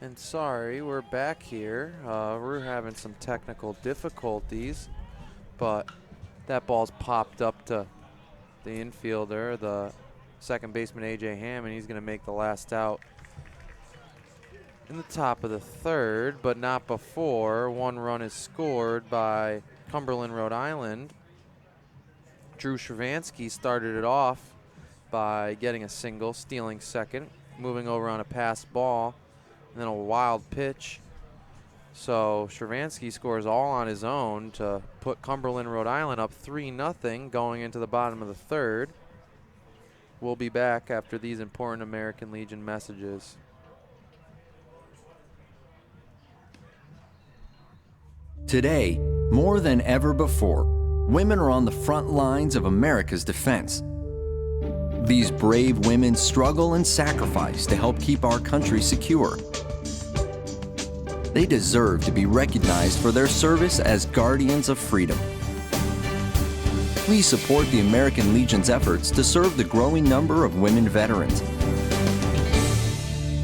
And sorry, we're back here. We're having some technical difficulties, but that ball's popped up to the infielder, the second baseman A.J. Hammond. He's going to make the last out in the top of the third, but not before. One run is scored by Cumberland, Rhode Island. Drew Shrewsbury started it off by getting a single, stealing second, moving over on a pass ball, and then a wild pitch. So Shrewsbury scores all on his own to put Cumberland, Rhode Island up 3-0 going into the bottom of the third. We'll be back after these important American Legion messages. Today, more than ever before, women are on the front lines of America's defense. These brave women struggle and sacrifice to help keep our country secure. They deserve to be recognized for their service as guardians of freedom. Please support the American Legion's efforts to serve the growing number of women veterans.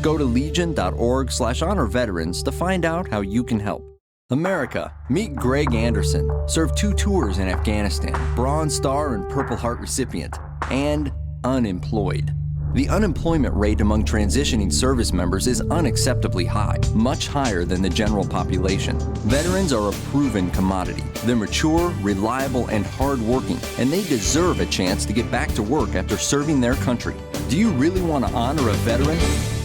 Go to legion.org/honor veterans to find out how you can help. America, meet Greg Anderson, served 2 tours in Afghanistan, Bronze Star and Purple Heart recipient, and unemployed. The unemployment rate among transitioning service members is unacceptably high, much higher than the general population. Veterans are a proven commodity. They're mature, reliable, and hardworking, and they deserve a chance to get back to work after serving their country. Do you really want to honor a veteran?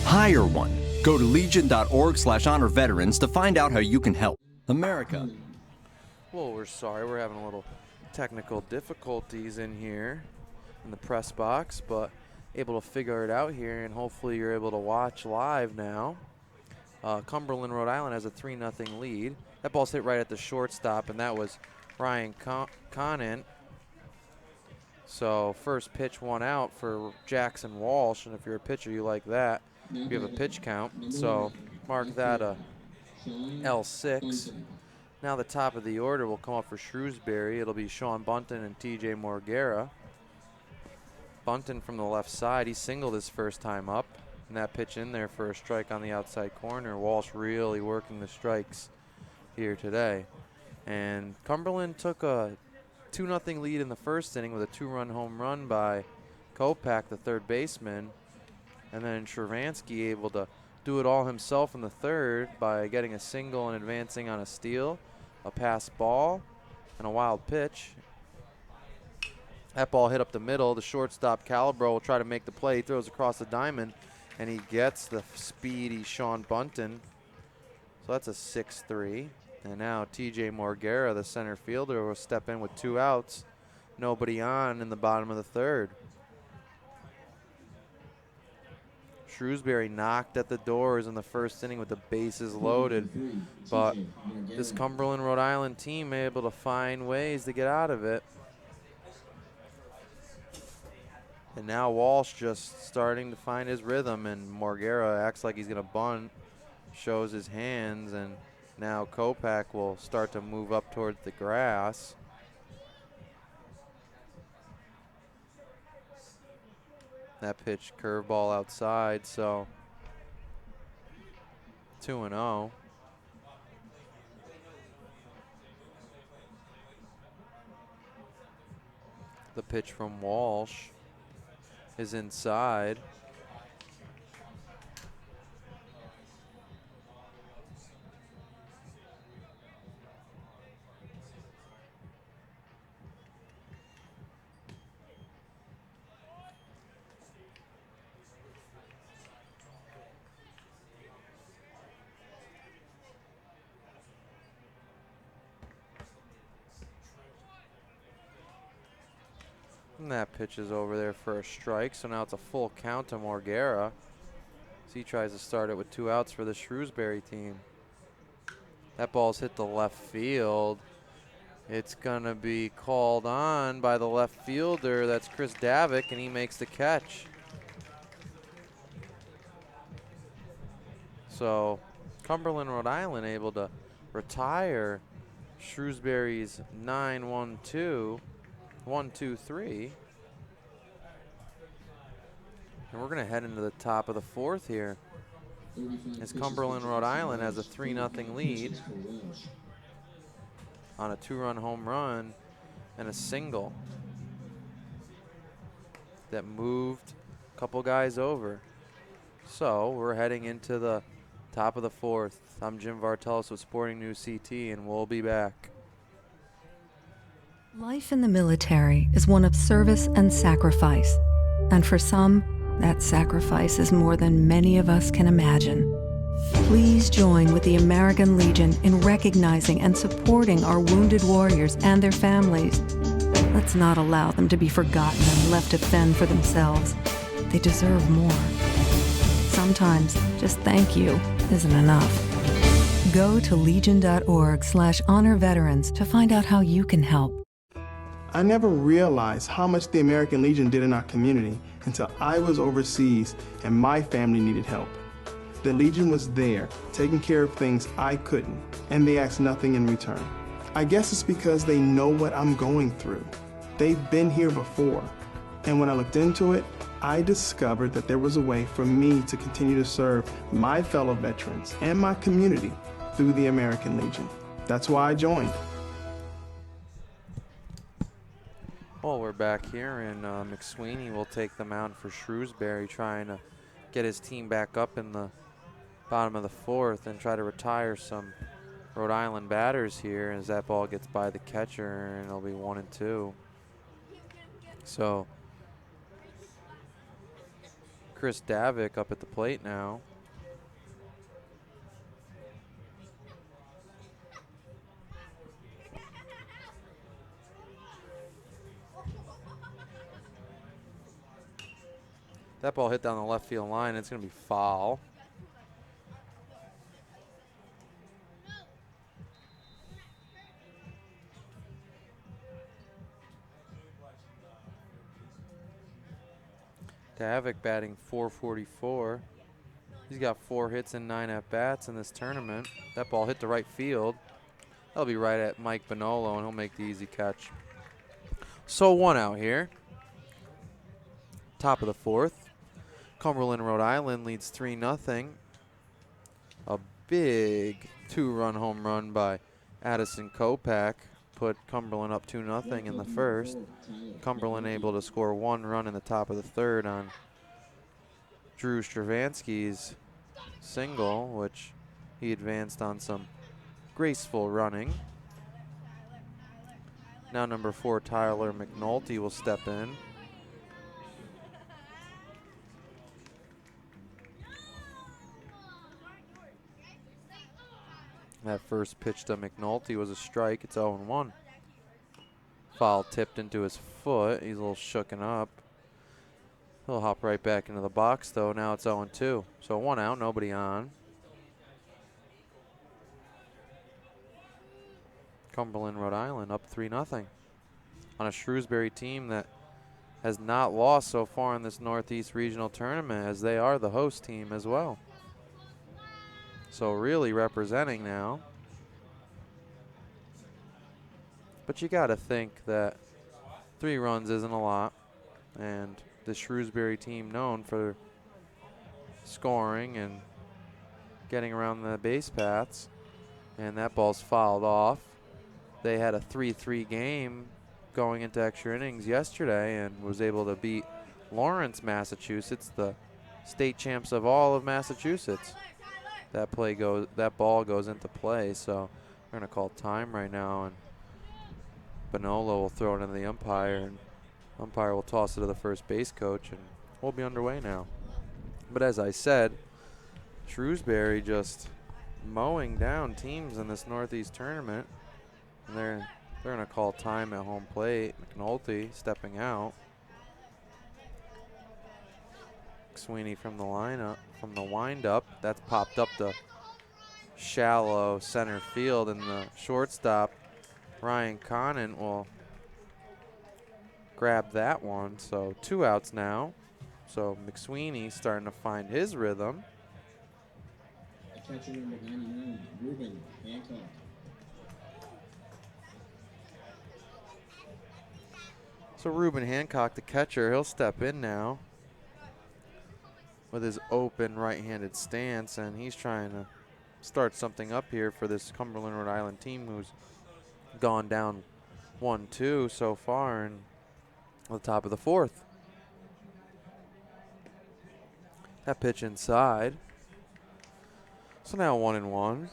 Hire one. Go to legion.org/honor veterans to find out how you can help. America. Well, we're sorry. We're having a little technical difficulties in here in the press box, but able to figure it out here, and hopefully you're able to watch live now. Cumberland, Rhode Island has a 3-0 lead. That ball's hit right at the shortstop, and that was Ryan Conant. So first pitch, 1 out for Jackson Walsh, and if you're a pitcher, you like that. You have a pitch count, so mark that a L6. Now the top of the order will come up for Shrewsbury. It'll be Sean Bunton and T.J. Morguera. Bunton from the left side, he singled his first time up, and that pitch in there for a strike on the outside corner. Walsh really working the strikes here today. And Cumberland took a 2-0 lead in the first inning with a 2-run home run by Kopak, the third baseman. And then Shrewsbury able to do it all himself in the third by getting a single and advancing on a steal, a pass ball, and a wild pitch. That ball hit up the middle. The shortstop, Calabro, will try to make the play. He throws across the diamond, and he gets the speedy Sean Bunton. So that's a 6-3. And now T.J. Morguera, the center fielder, will step in with 2 outs. Nobody on in the bottom of the third. Shrewsbury knocked at the doors in the first inning with the bases loaded, but this Cumberland, Rhode Island team able to find ways to get out of it. And now Walsh just starting to find his rhythm, and Morguera acts like he's going to bunt, shows his hands, and now Kopak will start to move up towards the grass. That pitch, curveball outside, so 2-0. The pitch from Walsh is inside. And that pitch is over there for a strike, so now it's a full count to Morguera. So he tries to start it with 2 outs for the Shrewsbury team. That ball's hit the left field. It's gonna be called on by the left fielder. That's Chris Davick, and he makes the catch. So Cumberland, Rhode Island able to retire Shrewsbury's 9-1-2, 1-2-3. And we're going to head into the top of the fourth here, as Cumberland, Rhode Island has a 3-0 lead on a 2-run home run and a single that moved a couple guys over. So we're heading into the top of the fourth. I'm Jim Vartelis with Sporting News CT, and we'll be back. Life in the military is one of service and sacrifice. And for some, that sacrifice is more than many of us can imagine. Please join with the American Legion in recognizing and supporting our wounded warriors and their families. Let's not allow them to be forgotten and left to fend for themselves. They deserve more. Sometimes just thank you isn't enough. Go to legion.org/honor veterans to find out how you can help. I never realized how much the American Legion did in our community until I was overseas and my family needed help. The Legion was there, taking care of things I couldn't, and they asked nothing in return. I guess it's because they know what I'm going through. They've been here before, and when I looked into it, I discovered that there was a way for me to continue to serve my fellow veterans and my community through the American Legion. That's why I joined. Well, we're back here, and McSweeney will take the mound for Shrewsbury, trying to get his team back up in the bottom of the fourth and try to retire some Rhode Island batters here as that ball gets by the catcher, and it'll be 1-2. So Chris Davick up at the plate now. That ball hit down the left field line. It's going to be foul. Davick batting .444. He's got 4 hits and 9 at-bats in this tournament. That ball hit the right field. That'll be right at Mike Bonolo, and he'll make the easy catch. So 1 out here. Top of the fourth. Cumberland, Rhode Island leads 3-0. A big 2-run home run by Addison Kopak put Cumberland up 2-0 in the first. Cumberland able to score 1 run in the top of the third on Drew Stravinsky's single, which he advanced on some graceful running. Now number 4, Tyler McNulty, will step in. That first pitch to McNulty was a strike. It's 0-1. Foul tipped into his foot. He's a little shooken up. He'll hop right back into the box, though. Now it's 0-2. So 1 out, nobody on. Cumberland, Rhode Island up 3-0 on a Shrewsbury team that has not lost so far in this Northeast Regional Tournament, as they are the host team as well. So really representing now. But you got to think that 3 runs isn't a lot. And the Shrewsbury team known for scoring and getting around the base paths. And that ball's fouled off. They had a 3-3 game going into extra innings yesterday and was able to beat Lawrence, Massachusetts, the state champs of all of Massachusetts. That ball goes into play, so we're going to call time right now, and Bonolo will throw it into the umpire, and umpire will toss it to the first base coach, and we'll be underway now. But as I said, Shrewsbury just mowing down teams in this Northeast tournament, and they're going to call time at home plate. McNulty stepping out. Sweeney from the lineup, from the windup. That's popped up to shallow center field, and the shortstop, Ryan Conant, will grab that one. So 2 outs now. So McSweeney starting to find his rhythm. Catcher number 99, Ruben Hancock. So Reuben Hancock, the catcher, he'll step in now with his open right-handed stance, and he's trying to start something up here for this Cumberland, Rhode Island team who's gone down 1-2 so far in the top of the fourth. That pitch inside. So now 1-1.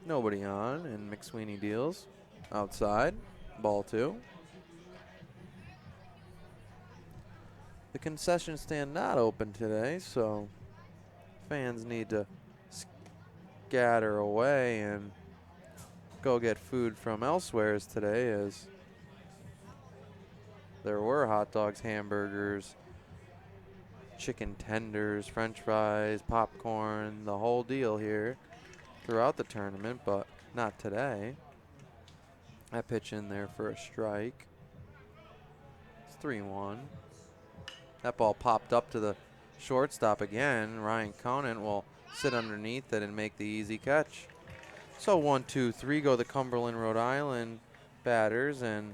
Nobody on, and McSweeney deals outside. Ball 2. The concession stand not open today, so fans need to scatter away and go get food from elsewhere today, as there were hot dogs, hamburgers, chicken tenders, french fries, popcorn, the whole deal here throughout the tournament, but not today. That pitch in there for a strike. It's 3-1. That ball popped up to the shortstop again. Ryan Conant will sit underneath it and make the easy catch. So 1-2-3 go the Cumberland, Rhode Island batters, and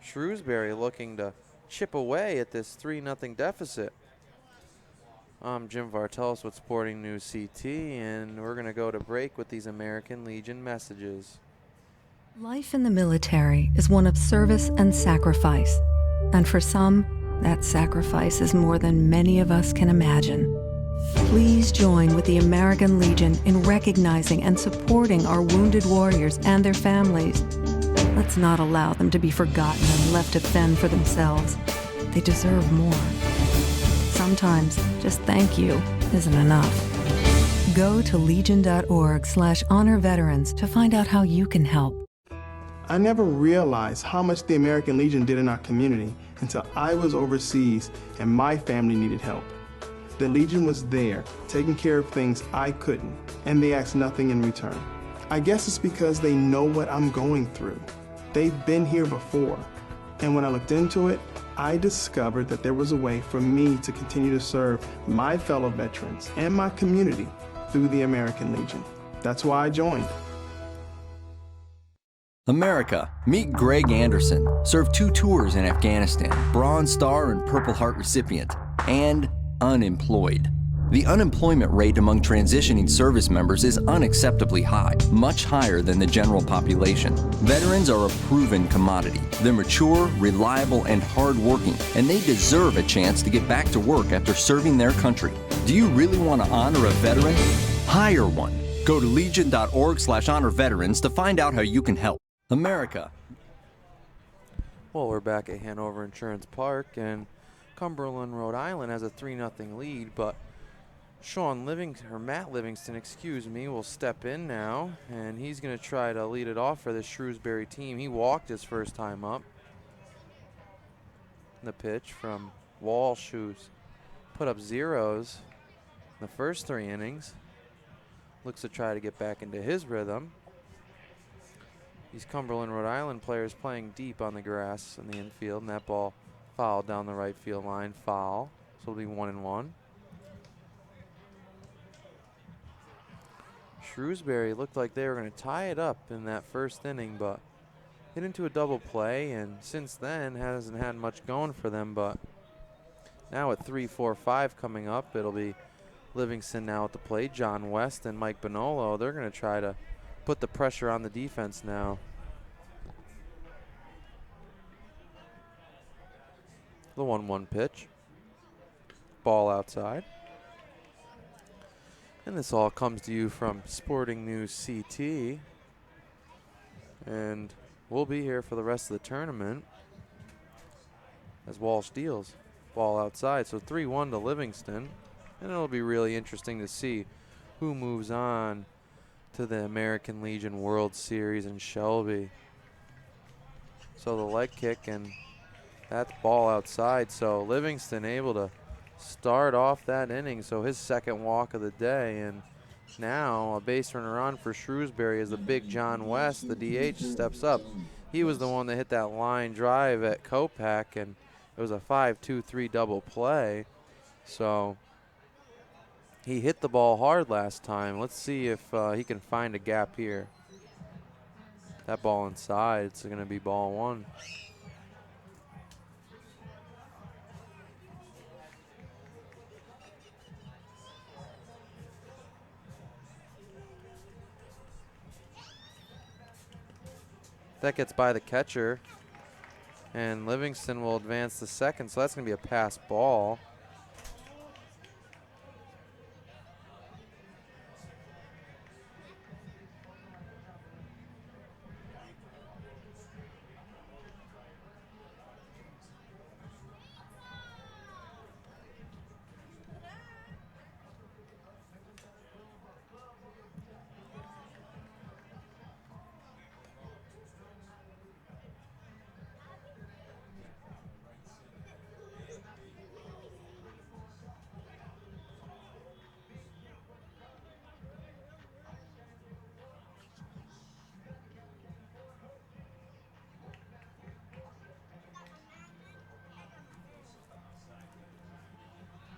Shrewsbury looking to chip away at this 3-0 deficit. I'm Jim Vartelis with Sporting News CT, and we're going to go to break with these American Legion messages. Life in the military is one of service and sacrifice, and for some, that sacrifice is more than many of us can imagine. Please join with the American Legion in recognizing and supporting our wounded warriors and their families. Let's not allow them to be forgotten and left to fend for themselves. They deserve more. Sometimes just thank you isn't enough. Go to legion.org/honor veterans to find out how you can help. I never realized how much the American Legion did in our community until I was overseas and my family needed help. The Legion was there, taking care of things I couldn't, and they asked nothing in return. I guess it's because they know what I'm going through. They've been here before, and when I looked into it, I discovered that there was a way for me to continue to serve my fellow veterans and my community through the American Legion. That's why I joined. America, meet Greg Anderson. Served 2 tours in Afghanistan, Bronze Star and Purple Heart recipient, and unemployed. The unemployment rate among transitioning service members is unacceptably high, much higher than the general population. Veterans are a proven commodity. They're mature, reliable, and hardworking, and they deserve a chance to get back to work after serving their country. Do you really want to honor a veteran? Hire one. Go to legion.org/honor veterans to find out how you can help. America. Well, we're back at Hanover Insurance Park, and Cumberland, Rhode Island has a 3-0 lead, but Matt Livingston, will step in now, and he's going to try to lead it off for the Shrewsbury team. He walked his first time up. The pitch from Walsh, who's put up zeros in the first 3 innings. Looks to try to get back into his rhythm. These Cumberland, Rhode Island players playing deep on the grass in the infield, and that ball fouled down the right field line. Foul. So it'll be 1-1. Shrewsbury looked like they were going to tie it up in that first inning, but hit into a double play, and since then hasn't had much going for them. But now at 3-4-5 coming up, it'll be Livingston now at the plate. John West and Mike Bonolo, they're going to try to put the pressure on the defense now. The 1-1 pitch. Ball outside. And this all comes to you from Sporting News CT. And we'll be here for the rest of the tournament as Walsh deals. Ball outside, so 3-1 to Livingston. And it'll be really interesting to see who moves on to the American Legion World Series in Shelby. So the leg kick, and that's ball outside. So Livingston able to start off that inning, so his second walk of the day, and now a base runner on for Shrewsbury as the big John West, the DH, steps up. He was the one that hit that line drive at Kopak, and it was a 5-2-3 double play. So he hit the ball hard last time. Let's see if he can find a gap here. That ball inside, it's going to be ball one. That gets by the catcher, and Livingston will advance the second, so that's going to be a pass ball.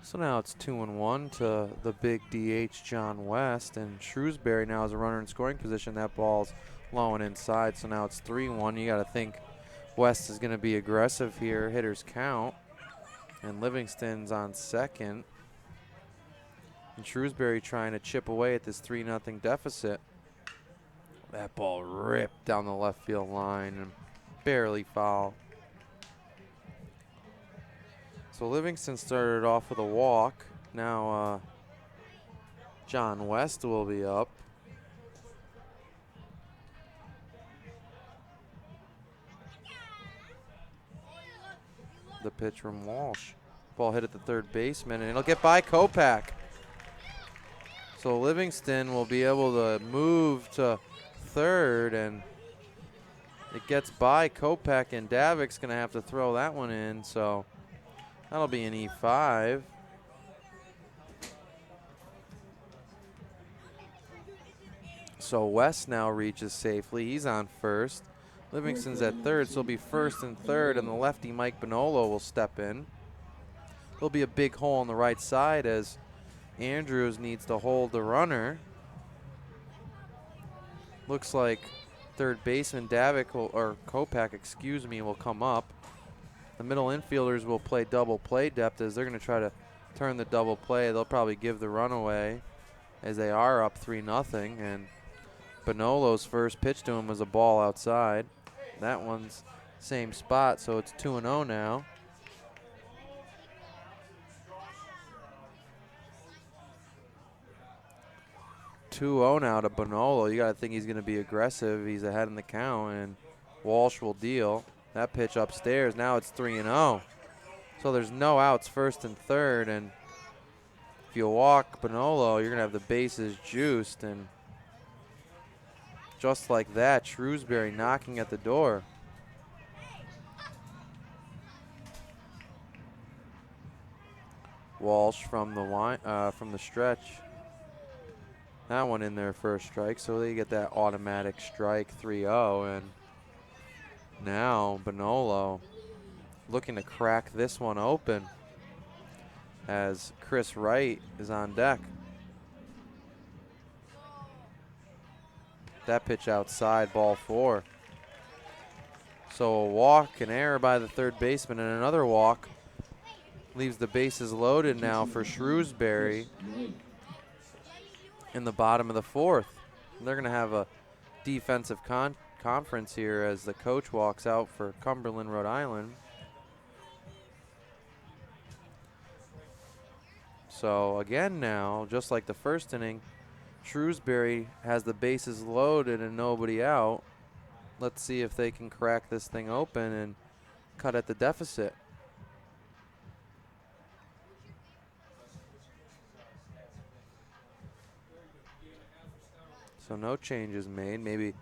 So now it's 2-1 to the big DH, John West, and Shrewsbury now has a runner in scoring position. That ball's low and inside, so now it's 3-1. You got to think West is going to be aggressive here. Hitters count, and Livingston's on second. And Shrewsbury trying to chip away at this 3-0 deficit. That ball ripped down the left field line and barely foul. So Livingston started off with a walk. Now John West will be up. The pitch from Walsh. Ball hit at the third baseman, and it'll get by Kopak. So Livingston will be able to move to third, and it gets by Kopak, and Davik's going to have to throw that one in. So that'll be an E5. So West now reaches safely. He's on first. Livingston's at third, so it'll be first and third, and the lefty Mike Bonolo will step in. There'll be a big hole on the right side as Andrews needs to hold the runner. Looks like third baseman Davik or Kopak, excuse me, will come up. The middle infielders will play double play depth as they're going to try to turn the double play. They'll probably give the run away as they are up 3-0. And Bonolo's first pitch to him was a ball outside. That one's same spot, so it's 2-0 now. Now to Bonolo. You got to think he's going to be aggressive. He's ahead in the count, and Walsh will deal. That pitch upstairs. Now it's 3-0. So there's no outs first and third, and if you walk Bonolo, you're going to have the bases juiced, and just like that, Shrewsbury knocking at the door. Walsh from the stretch. That one in there for a strike, so they get that automatic strike, 3-0, and now Bonolo looking to crack this one open as Chris Wright is on deck. That pitch outside, ball 4. So a walk, an error by the third baseman, and another walk leaves the bases loaded now for Shrewsbury in the bottom of the fourth. And they're going to have a defensive conference here as the coach walks out for Cumberland, Rhode Island. So again now, just like the first inning, Shrewsbury has the bases loaded and nobody out. Let's see if they can crack this thing open and cut at the deficit. So no changes made. Maybe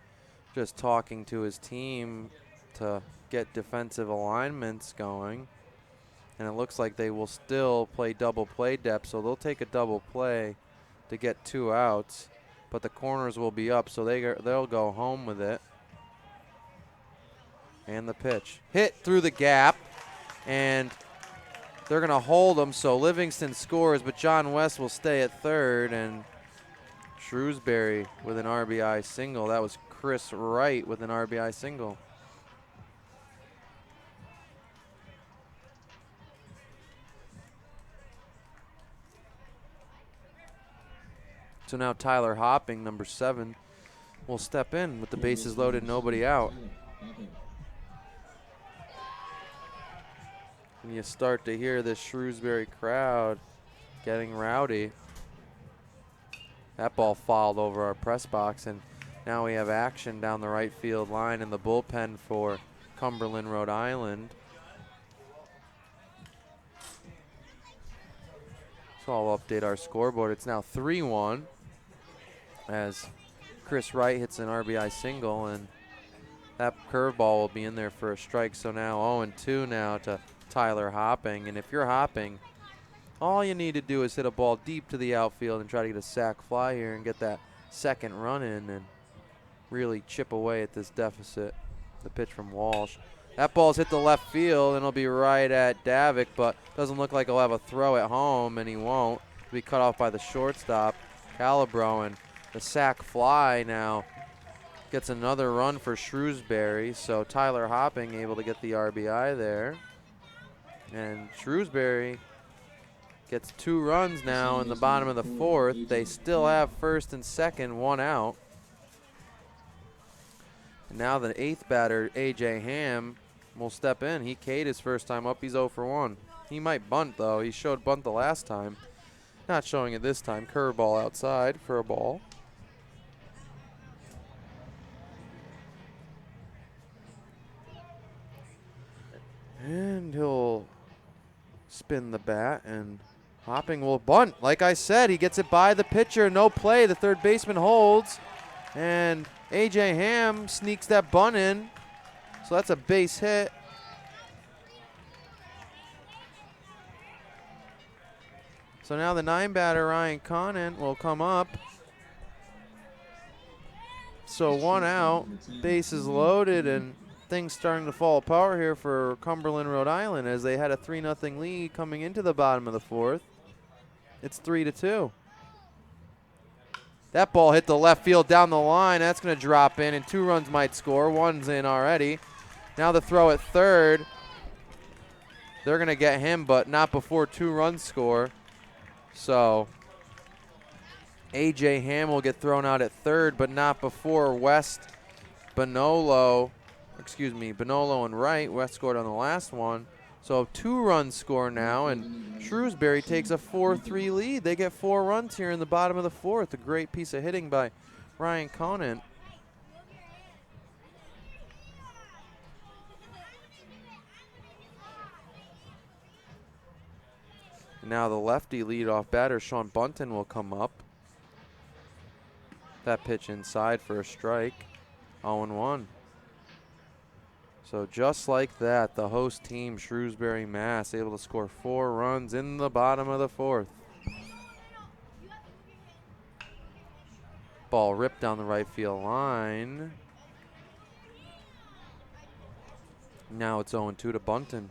just talking to his team to get defensive alignments going. And it looks like they will still play double play depth, so they'll take a double play to get 2 outs. But the corners will be up, so they'll go home with it. And the pitch. Hit through the gap, and they're going to hold them, so Livingston scores, but John West will stay at third, and Shrewsbury with an RBI single. That was Chris Wright with an RBI single. So now Tyler Hopping, number 7, will step in with the bases loaded, nobody out. And you start to hear this Shrewsbury crowd getting rowdy. That ball fouled over our press box, and now we have action down the right field line in the bullpen for Cumberland, Rhode Island. So I'll update our scoreboard. It's now 3-1 as Chris Wright hits an RBI single, and that curveball will be in there for a strike. So now 0-2 now to Tyler Hopping. And if you're Hopping, all you need to do is hit a ball deep to the outfield and try to get a sac fly here and get that second run in and really chip away at this deficit. The pitch from Walsh. That ball's hit the left field and it'll be right at Davik, but doesn't look like he'll have a throw at home, and he won't. He'll be cut off by the shortstop, Calabro, and the sac fly now gets another run for Shrewsbury. So Tyler Hopping able to get the RBI there. And Shrewsbury gets 2 runs now in the bottom of the 4th. They still have first and second, 1 out. And now the 8th batter, A.J. Ham, will step in. He K'd his first time up. He's 0 for 1. He might bunt, though. He showed bunt the last time. Not showing it this time. Curveball outside for a ball. And he'll spin the bat, and Hopping will bunt. Like I said, he gets it by the pitcher. No play. The third baseman holds. And A.J. Ham sneaks that bunt in. So that's a base hit. So now the 9 batter, Ryan Conant, will come up. So 1 out, bases loaded, and things starting to fall apart here for Cumberland, Rhode Island, as they had a 3-0 lead coming into the bottom of the 4th. It's 3-2. That ball hit the left field down the line. That's going to drop in, and 2 runs might score. 1's in already. Now the throw at third. They're going to get him, but not before 2 runs score. So A.J. Ham will get thrown out at third, but not before Bonolo and Wright. West scored on the last one. So 2 runs score now, and Shrewsbury takes a 4-3 lead. They get 4 runs here in the bottom of the 4th. A great piece of hitting by Ryan Conant. Now the lefty leadoff batter, Sean Bunton, will come up. That pitch inside for a strike. 0-1. So just like that, the host team, Shrewsbury, Mass, able to score 4 runs in the bottom of the 4th. Ball ripped down the right field line. Now it's 0-2 to Bunton.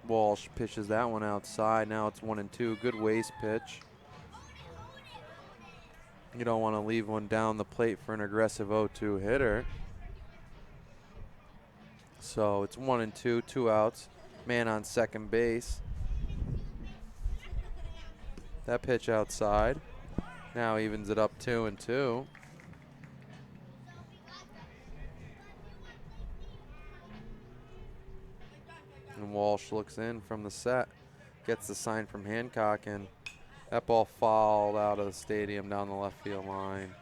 Walsh pitches that one outside. Now it's 1-2. Good waste pitch. You don't want to leave one down the plate for an aggressive 0-2 hitter. So it's 1-2, 2 outs. Man on second base. That pitch outside. Now evens it up 2-2. And Walsh looks in from the set, gets the sign from Hancock, and that ball fouled out of the stadium down the left field line.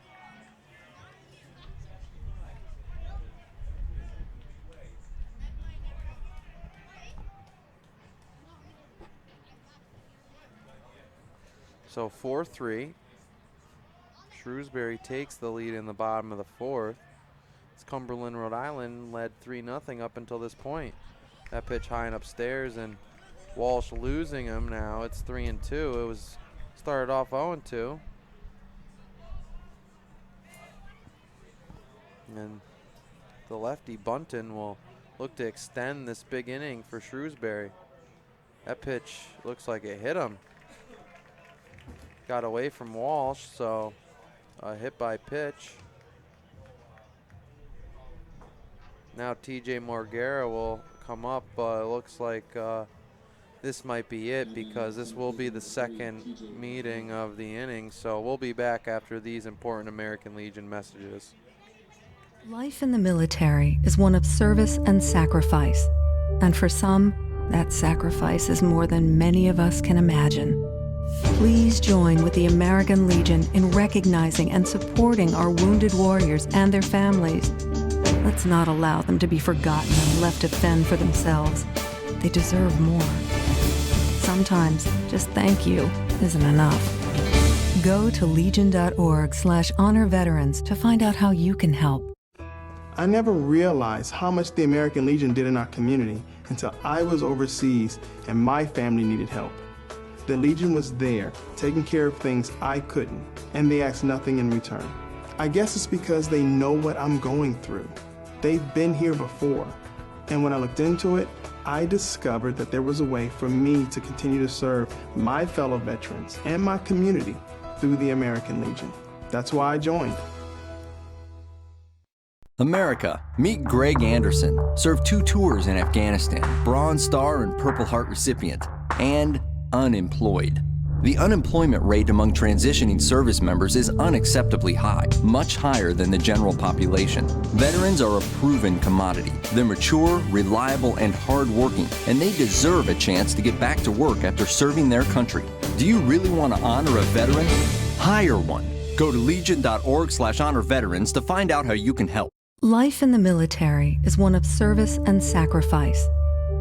So 4-3. Shrewsbury takes the lead in the bottom of the 4th. It's Cumberland, Rhode Island led 3-0 up until this point. That pitch high and upstairs, and Walsh losing him now. It's 3-2. It was started off 0-2. And the lefty Bunton will look to extend this big inning for Shrewsbury. That pitch looks like it hit him. Got away from Walsh, so a hit by pitch. Now TJ Morguera will come up. It looks like this might be it, because this will be the second meeting of the inning. So we'll be back after these important American Legion messages. Life in the military is one of service and sacrifice. And for some, that sacrifice is more than many of us can imagine. Please join with the American Legion in recognizing and supporting our wounded warriors and their families. Let's not allow them to be forgotten and left to fend for themselves. They deserve more. Sometimes just thank you isn't enough. Go to legion.org/honor veterans to find out how you can help. I never realized how much the American Legion did in our community until I was overseas and my family needed help. The Legion was there, taking care of things I couldn't, and they asked nothing in return. I guess it's because they know what I'm going through. They've been here before, and when I looked into it, I discovered that there was a way for me to continue to serve my fellow veterans and my community through the American Legion. That's why I joined. America, meet Greg Anderson, served 2 tours in Afghanistan, Bronze Star and Purple Heart recipient, and unemployed. The unemployment rate among transitioning service members is unacceptably high, much higher than the general population. Veterans are a proven commodity. They're mature, reliable, and hardworking, and they deserve a chance to get back to work after serving their country. Do you really want to honor a veteran? Hire one. Go to legion.org/honor veterans to find out how you can help. Life in the military is one of service and sacrifice.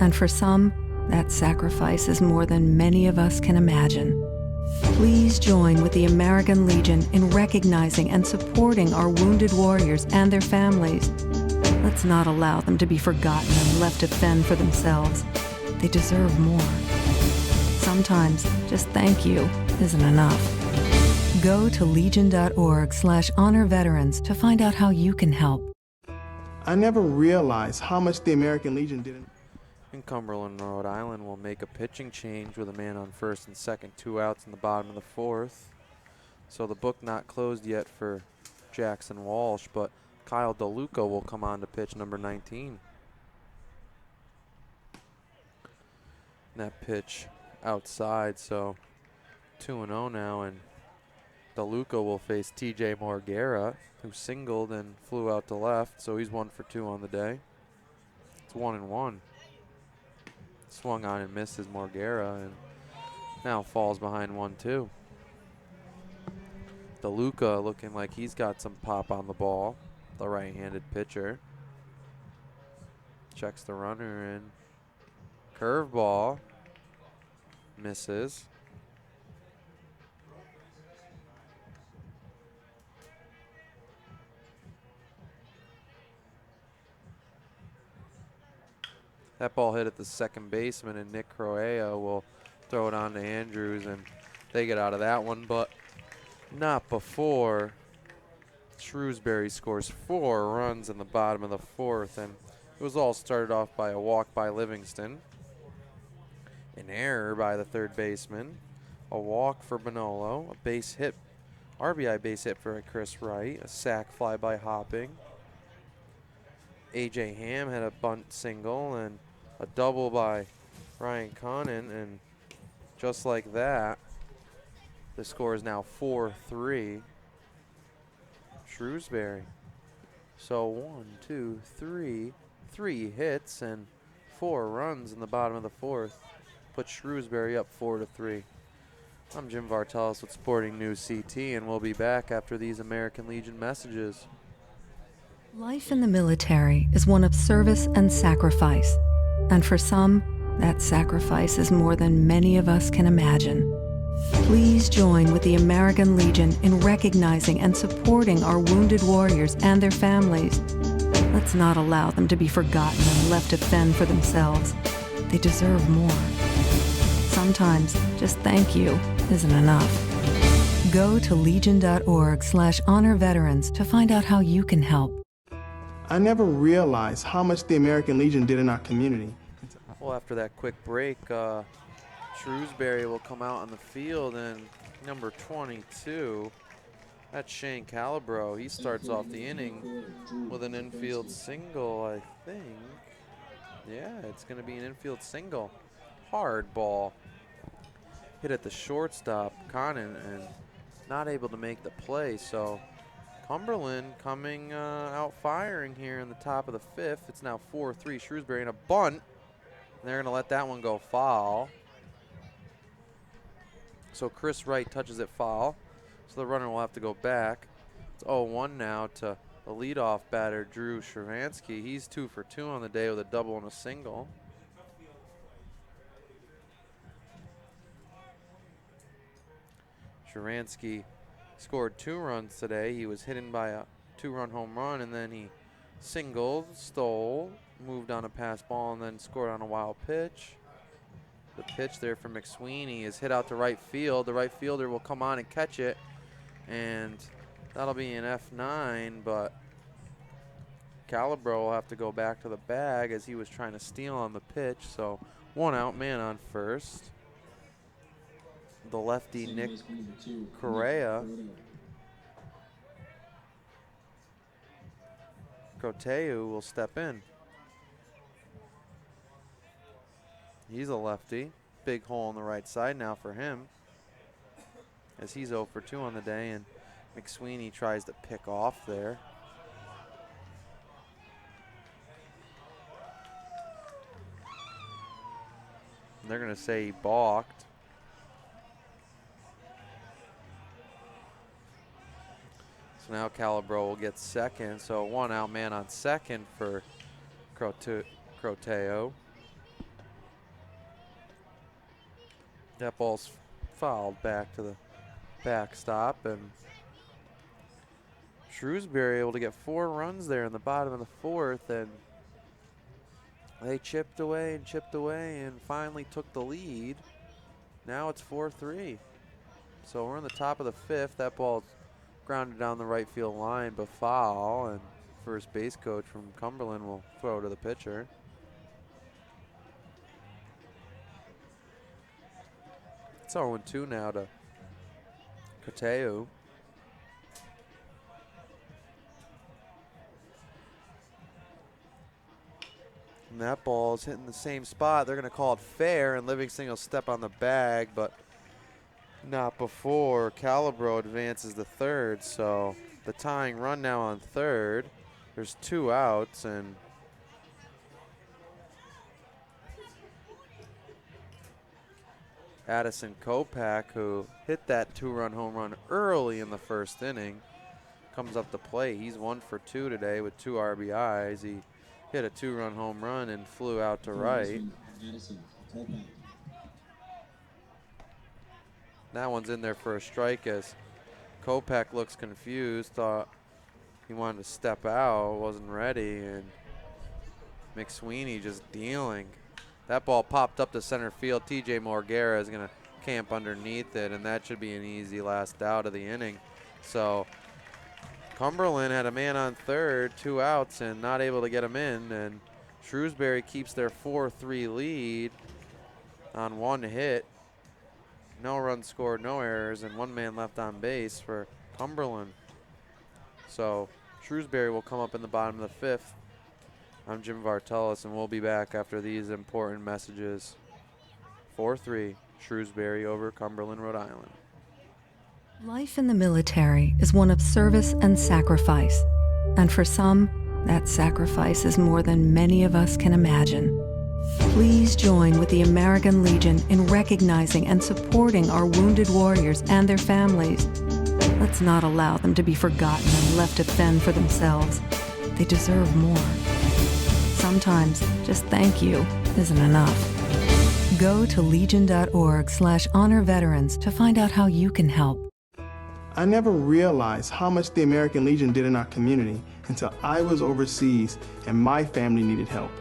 And for some, that sacrifice is more than many of us can imagine. Please join with the American Legion in recognizing and supporting our wounded warriors and their families. Let's not allow them to be forgotten and left to fend for themselves. They deserve more. Sometimes just thank you isn't enough. Go to legion.org/honor veterans to find out how you can help. I never realized how much the American Legion did. In Cumberland, Rhode Island will make a pitching change with a man on first and second, 2 outs in the bottom of the 4th. So the book not closed yet for Jackson Walsh, but Kyle DeLuca will come on to pitch, number 19. And that pitch outside, so 2-0 now, and DeLuca will face TJ Morguera, who singled and flew out to left, so he's 1 for 2 on the day. It's 1-1. Swung on and misses Morguera, and now falls behind 1-2. DeLuca looking like he's got some pop on the ball, the right-handed pitcher. Checks the runner in. Curveball. Misses. That ball hit at the second baseman, and Nick Croea will throw it on to Andrews, and they get out of that one, but not before Shrewsbury scores 4 runs in the bottom of the 4th, and it was all started off by a walk by Livingston, an error by the third baseman, a walk for Bonolo, a base hit, RBI base hit for Chris Wright, a sac fly by Hopping. A.J. Ham had a bunt single and a double by Ryan Connon, and just like that, the score is now 4-3 Shrewsbury. So 3 hits and 4 runs in the bottom of the 4th put Shrewsbury up 4-3. I'm Jim Vartelis with Sporting News CT, and we'll be back after these American Legion messages. Life in the military is one of service and sacrifice. And for some, that sacrifice is more than many of us can imagine. Please join with the American Legion in recognizing and supporting our wounded warriors and their families. Let's not allow them to be forgotten and left to fend for themselves. They deserve more. Sometimes just thank you isn't enough. Go to legion.org/honor veterans to find out how you can help. I never realized how much the American Legion did in our community. Well, after that quick break, Shrewsbury will come out on the field, and number 22, that's Shane Calabro. He starts off the inning with an infield single, I think. Yeah, it's going to be an infield single. Hard ball. Hit at the shortstop, Conan, and not able to make the play. So Cumberland coming out firing here in the top of the fifth. It's now 4-3 Shrewsbury, and a bunt. And they're going to let that one go foul. So Chris Wright touches it foul. So the runner will have to go back. It's 0-1 now to the leadoff batter, Drew Shrewsbury. He's 2 for 2 on the day with a double and a single. Shrewsbury scored 2 runs today. He was hit by a 2-run home run, and then he singled, stole, moved on a pass ball, and then scored on a wild pitch. The pitch there for McSweeney is hit out to right field. The right fielder will come on and catch it, and that'll be an F9, but Calabro will have to go back to the bag as he was trying to steal on the pitch. So 1 out, man on first. The lefty Nick Correa. Coteu will step in. He's a lefty. Big hole on the right side now for him, as he's 0 for 2 on the day, and McSweeney tries to pick off there. And they're going to say he balked. So now Calabro will get second. So 1 out, man on second for Croteo. That ball's fouled back to the backstop, and Shrewsbury able to get 4 runs there in the bottom of the fourth, and they chipped away and finally took the lead. Now it's 4-3. So we're in the top of the fifth. That ball's grounded down the right field line, but foul, and first base coach from Cumberland will throw to the pitcher. It's 0-2 now to Coteu. And that ball is hitting the same spot. They're going to call it fair, and Livingston will step on the bag, but not before Calabro advances the third. So the tying run now on third. There's 2 outs, and Addison Kopak, who hit that 2-run home run early in the first inning, comes up to play. He's 1 for 2 today with 2 RBIs. He hit a 2-run home run and flew out to right. That one's in there for a strike as Kopak looks confused, thought he wanted to step out, wasn't ready, and McSweeney just dealing. That ball popped up to center field. TJ Morguera is going to camp underneath it, and that should be an easy last out of the inning. So Cumberland had a man on third, 2 outs, and not able to get him in, and Shrewsbury keeps their 4-3 lead on 1 hit. No runs scored, no errors, and 1 man left on base for Cumberland. So Shrewsbury will come up in the bottom of the fifth. I'm Jim Vartelis, and we'll be back after these important messages. 4-3, Shrewsbury over Cumberland, Rhode Island. Life in the military is one of service and sacrifice. And for some, that sacrifice is more than many of us can imagine. Please join with the American Legion in recognizing and supporting our wounded warriors and their families. Let's not allow them to be forgotten and left to fend for themselves. They deserve more. Sometimes just thank you isn't enough. Go to legion.org/honor veterans to find out how you can help. I never realized how much the American Legion did in our community until I was overseas and my family needed help.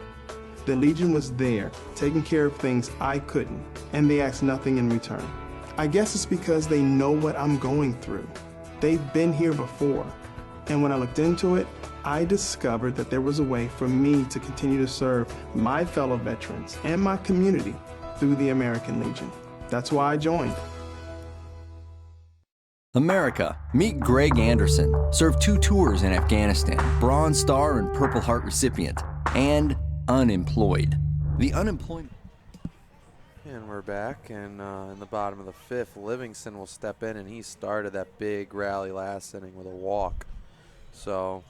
The Legion was there, taking care of things I couldn't, and they asked nothing in return. I guess it's because they know what I'm going through. They've been here before. And when I looked into it, I discovered that there was a way for me to continue to serve my fellow veterans and my community through the American Legion. That's why I joined. America, meet Greg Anderson. Served 2 tours in Afghanistan, Bronze Star and Purple Heart recipient, and unemployed. The unemployment. And we're back, and in the bottom of the 5th, Livingston will step in, and he started that big rally last inning with a walk. So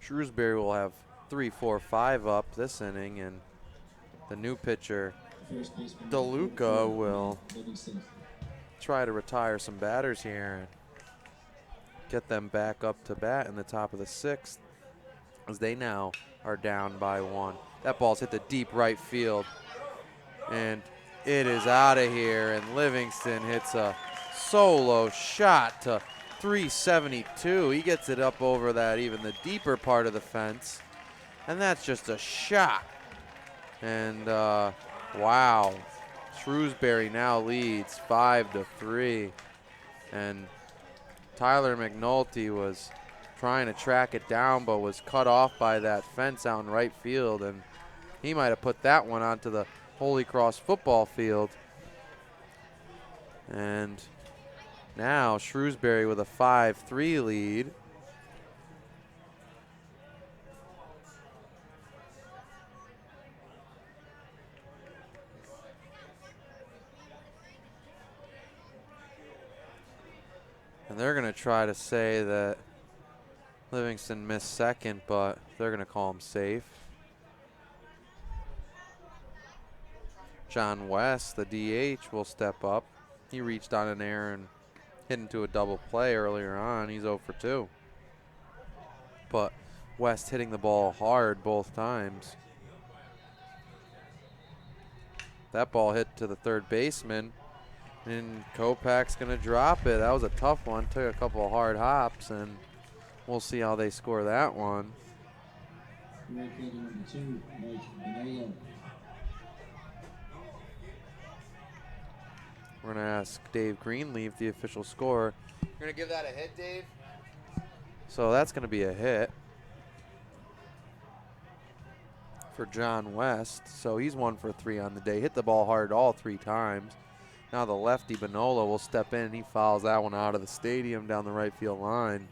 Shrewsbury will have 3, 4, 5 up this inning, and the new pitcher, DeLuca, will try to retire some batters here and get them back up to bat in the top of the 6th, as they now are down by 1. That ball's hit the deep right field, and it is out of here, and Livingston hits a solo shot to 372. He gets it up over that, even the deeper part of the fence, and that's just a shot. And wow, Shrewsbury now leads 5-3, and Tyler McNulty was trying to track it down, but was cut off by that fence out in right field, and he might have put that one onto the Holy Cross football field. And now Shrewsbury with a 5-3 lead. And they're going to try to say that Livingston missed second, but they're going to call him safe. John West, the DH, will step up. He reached on an error and hit into a double play earlier on. He's 0 for 2. But West hitting the ball hard both times. That ball hit to the third baseman, and Kopach's going to drop it. That was a tough one. Took a couple of hard hops, and we'll see how they score that one. We're going to ask Dave Greenleaf, the official scorer. You're going to give that a hit, Dave? So that's going to be a hit for John West. So he's 1 for 3 on the day. Hit the ball hard all 3 times. Now the lefty, Bonola, will step in, and he fouls that one out of the stadium down the right field line.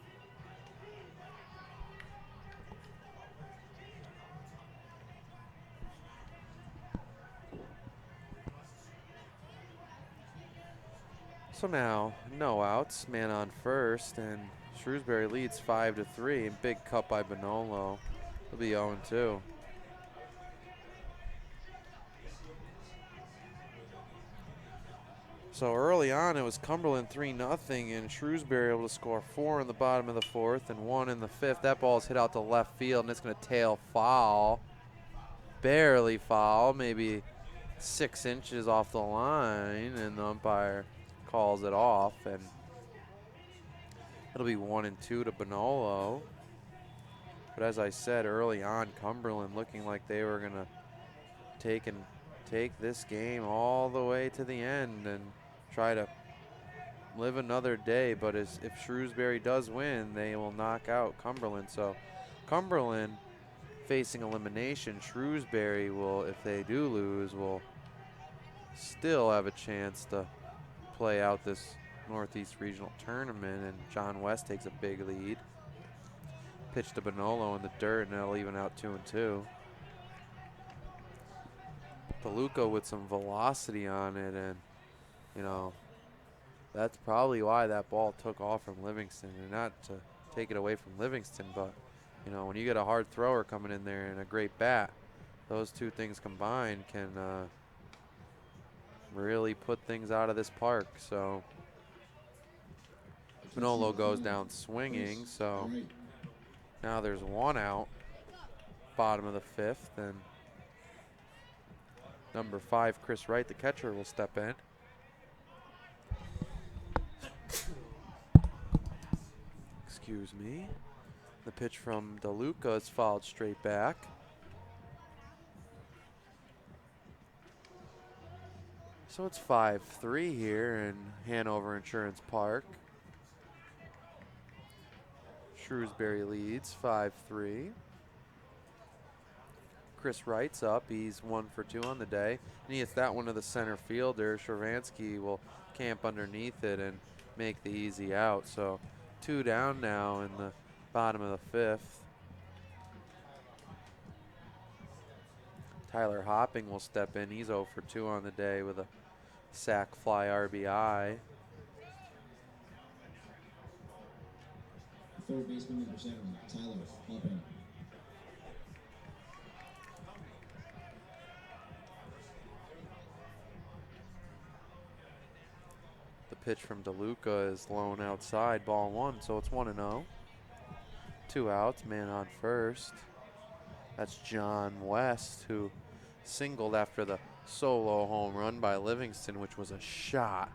So now, no outs, man on first, and Shrewsbury leads 5-3, and big cut by Bonolo. He'll be 0-2. So early on, it was Cumberland 3-0, and Shrewsbury able to score 4 in the bottom of the 4th and 1 in the 5th. That ball is hit out to left field, and it's going to tail foul. Barely foul, maybe 6 inches off the line, and the umpire calls it off, and it'll be 1-2 to Bonolo. But as I said early on, Cumberland looking like they were going to take this game all the way to the end and try to live another day. But if Shrewsbury does win, they will knock out Cumberland. So Cumberland facing elimination. Shrewsbury will, if they do lose, will still have a chance to play out this Northeast Regional Tournament, and John West takes a big lead. Pitch to Bonolo in the dirt, and that'll even out 2-2. DeLuca with some velocity on it, and you know, that's probably why that ball took off from Livingston, and not to take it away from Livingston, but you know, when you get a hard thrower coming in there and a great bat, those two things combined can really put things out of this park. So Bonolo goes down swinging, so now there's 1 out, bottom of the 5th, and number 5, Chris Wright, the catcher, will step in. Excuse me. The pitch from DeLuca is fouled straight back. So it's 5-3 here in Hanover Insurance Park. Shrewsbury leads 5-3. Chris Wright's up. He's 1 for 2 on the day. And he hits that one to the center fielder. Shervansky will camp underneath it and make the easy out. So 2 down now in the bottom of the 5th. Tyler Hopping will step in. He's 0 for 2 on the day with a sac fly RBI. Third baseman number 7, Tyler Hopping. The pitch from DeLuca is low outside, ball 1, so it's 1-0. 2 outs, man on first. That's John West, who singled after the solo home run by Livingston, which was a shot.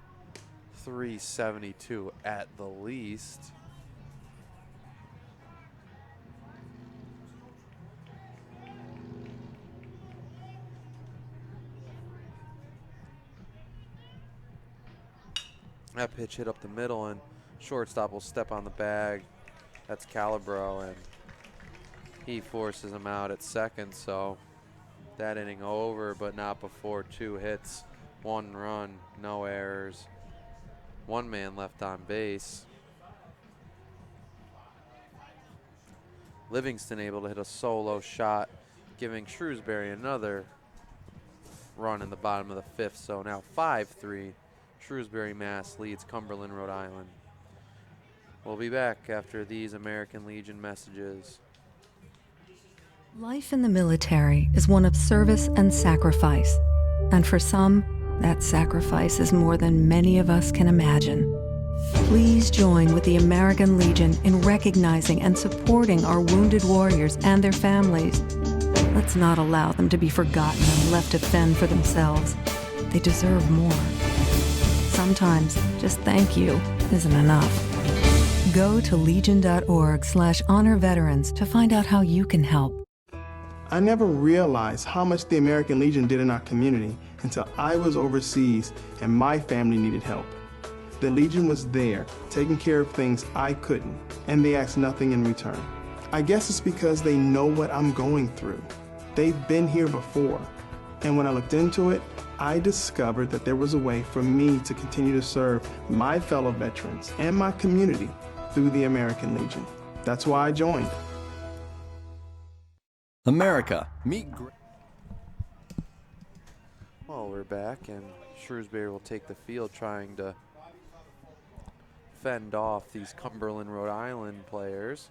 372 at the least. That pitch hit up the middle, and shortstop will step on the bag. That's Calabro, and he forces him out at second, so that inning over, but not before 2 hits, 1 run, no errors, 1 man left on base. Livingston able to hit a solo shot, giving Shrewsbury another run in the bottom of the 5th, so now 5-3. Shrewsbury, Mass leads Cumberland, Rhode Island. We'll be back after these American Legion messages. Life in the military is one of service and sacrifice. And for some, that sacrifice is more than many of us can imagine. Please join with the American Legion in recognizing and supporting our wounded warriors and their families. Let's not allow them to be forgotten and left to fend for themselves. They deserve more. Sometimes just thank you isn't enough. Go to legion.org/honor veterans to find out how you can help. I never realized how much the American Legion did in our community until I was overseas and my family needed help. The Legion was there, taking care of things I couldn't, and they asked nothing in return. I guess it's because they know what I'm going through. They've been here before, and when I looked into it, I discovered that there was a way for me to continue to serve my fellow veterans and my community through the American Legion. That's why I joined. America, meet Well, we're back, and Shrewsbury will take the field trying to fend off these Cumberland, Rhode Island players.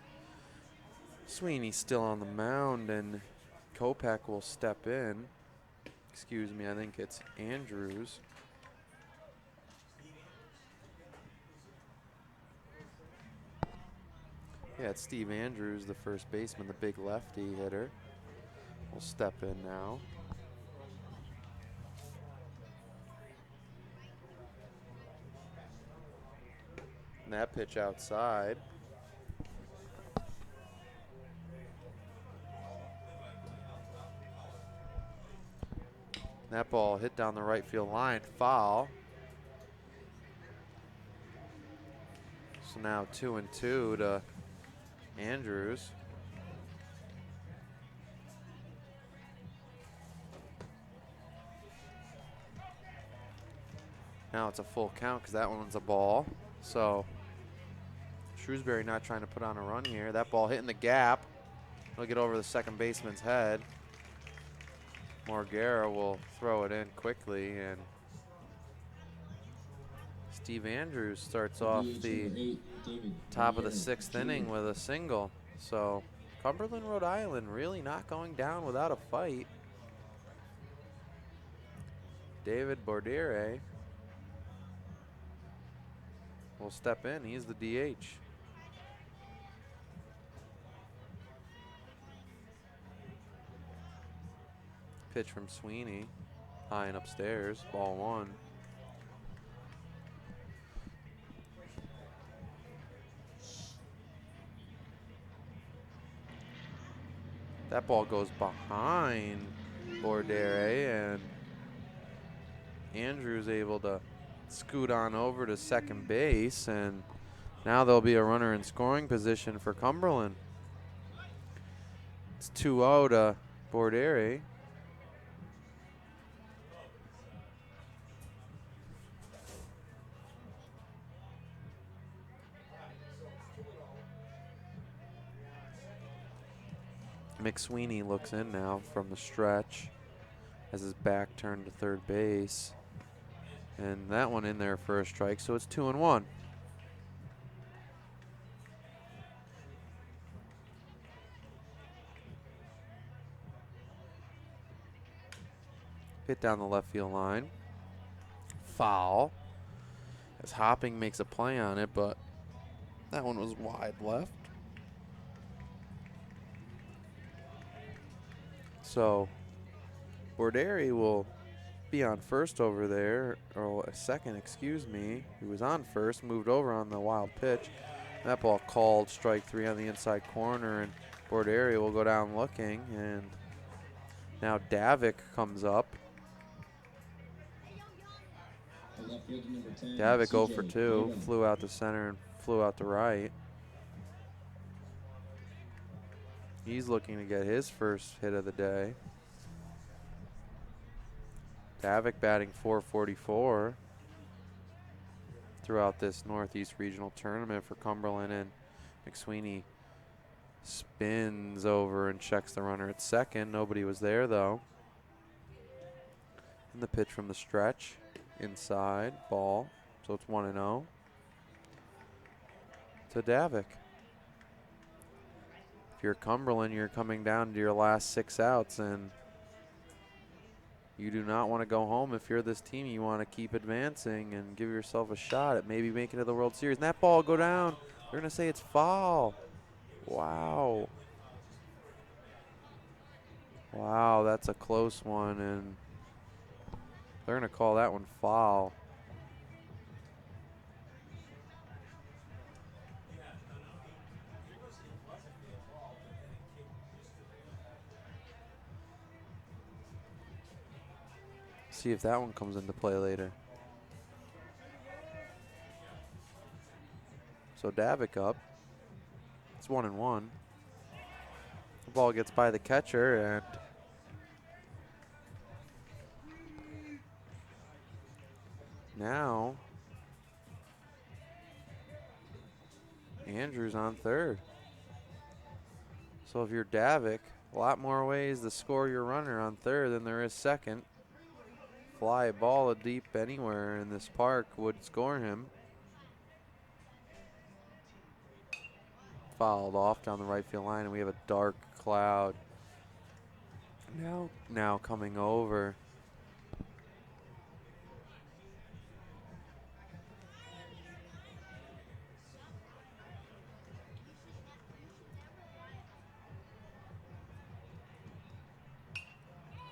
Sweeney's still on the mound, and Kopech will step in. Excuse me, I think it's Andrews. Yeah, it's Steve Andrews, the first baseman, the big lefty hitter. Will step in now. And that pitch outside. That ball hit down the right field line, foul. So now 2-2 to Andrews. Now it's a full count because that one's a ball. So Shrewsbury not trying to put on a run here. That ball hitting the gap. It'll get over the second baseman's head. Morgera will throw it in quickly, and Steve Andrews starts off the top of the 6th inning with a single. So Cumberland, Rhode Island really not going down without a fight. David Bordire will step in. He's the DH. Pitch from Sweeney, high and upstairs, ball 1. That ball goes behind Bordere, and Andrews able to scoot on over to second base, and Now there'll be a runner in scoring position for Cumberland. It's 2-0 to Borderi. McSweeney looks in now from the stretch, has his back turned to third base. And that one in there for a strike, so it's 2-1. Hit down the left field line. Foul. As Hopping makes a play on it, but that one was wide left. So Borderi will be on first over there, or second, excuse me. He was on first, moved over on the wild pitch. That ball called strike 3 on the inside corner, and Borderi will go down looking, and now Davik comes up. Davik 0 for 2, flew out to center and flew out to right. He's looking to get his first hit of the day. Davik batting .444 throughout this Northeast Regional Tournament for Cumberland, and McSweeney spins over and checks the runner at second. Nobody was there though. And the pitch from the stretch, inside, ball. So it's 1-0 to Davik. If you're Cumberland, you're coming down to your last 6 outs, and you do not want to go home. If you're this team, you want to keep advancing and give yourself a shot at maybe making it to the World Series. And that ball will go down. They're going to say it's foul. Wow. Wow, that's a close one, and they're going to call that one foul. See if that one comes into play later. So Davik up. It's 1-1. The ball gets by the catcher, and now Andrews on third. So if you're Davik, a lot more ways to score your runner on third than there is second. Fly ball deep anywhere in this park would score him. Fouled off down the right field line, and we have a dark cloud now coming over.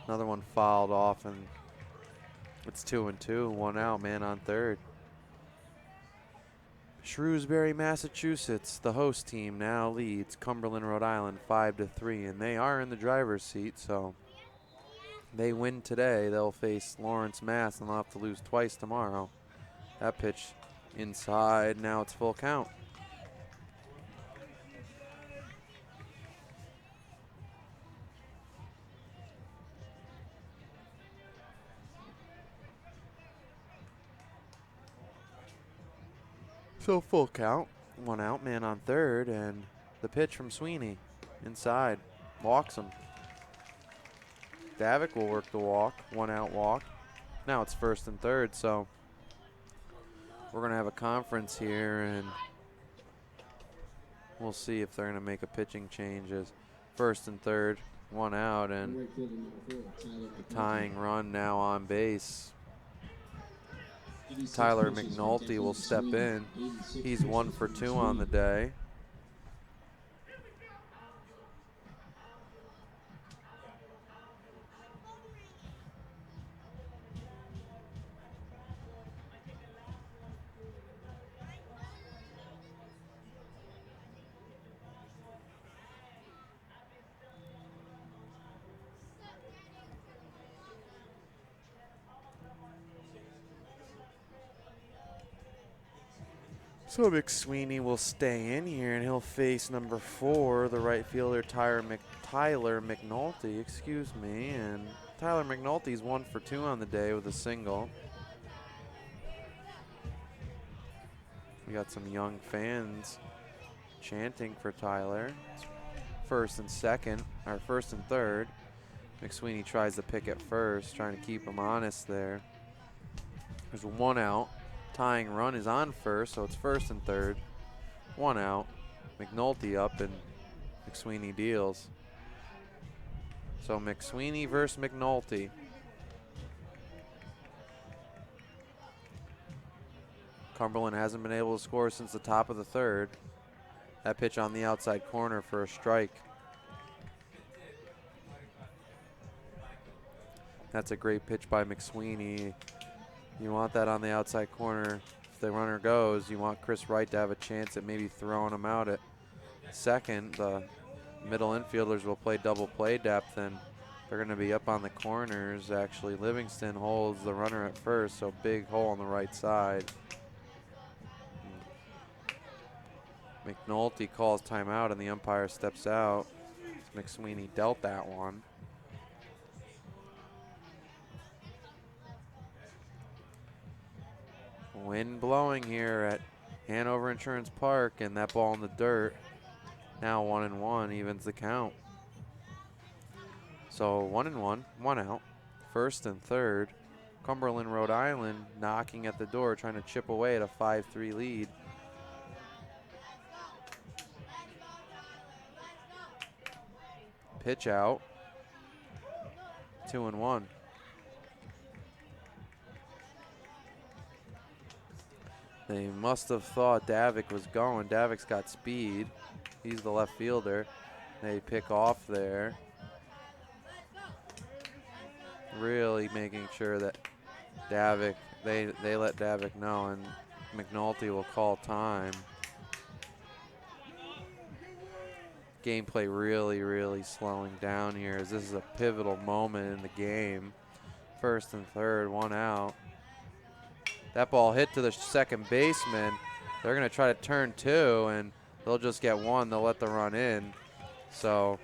Another one fouled off, and it's 2-2, 1 out, man on third. Shrewsbury, Massachusetts, the host team, now leads Cumberland, Rhode Island 5-3, and they are in the driver's seat, so they win today. They'll face Lawrence, Mass, and they'll have to lose twice tomorrow. That pitch inside, now it's full count. So full count, 1 out, man on third, and the pitch from Sweeney inside, walks him. Davik will work the walk, 1 out walk. Now it's first and third, so we're gonna have a conference here, and we'll see if they're gonna make a pitching change. As first and third, 1 out, and the tying run now on base. Tyler McNulty will step in. He's 1 for 2 on the day. So McSweeney will stay in here, and he'll face number 4, the right fielder Tyler McNulty, excuse me. And Tyler McNulty's 1 for 2 on the day with a single. We got some young fans chanting for Tyler. First and third. McSweeney tries to pick at first, trying to keep him honest there. There's 1 out. Tying run is on first, so it's first and third. 1 out. McNulty up, and McSweeney deals. So McSweeney versus McNulty. Cumberland hasn't been able to score since the top of the third. That pitch on the outside corner for a strike. That's a great pitch by McSweeney. You want that on the outside corner. If the runner goes, you want Chris Wright to have a chance at maybe throwing him out at second. The middle infielders will play double play depth, and they're going to be up on the corners. Actually, Livingston holds the runner at first, so big hole on the right side. McNulty calls timeout, and the umpire steps out. McSweeney dealt that one. Wind blowing here at Hanover Insurance Park, and that ball in the dirt. Now 1-1 evens the count. So 1-1, 1 out. First and third. Cumberland, Rhode Island knocking at the door, trying to chip away at a 5-3 lead. Pitch out. 2-1. They must have thought Davik was going. Davik's got speed. He's the left fielder. They pick off there. Really making sure that Davik, they let Davik know, and McNulty will call time. Gameplay really slowing down here, as this is a pivotal moment in the game. First and third, 1 out. That ball hit to the second baseman. They're going to try to turn 2, and they'll just get 1. They'll let the run in. So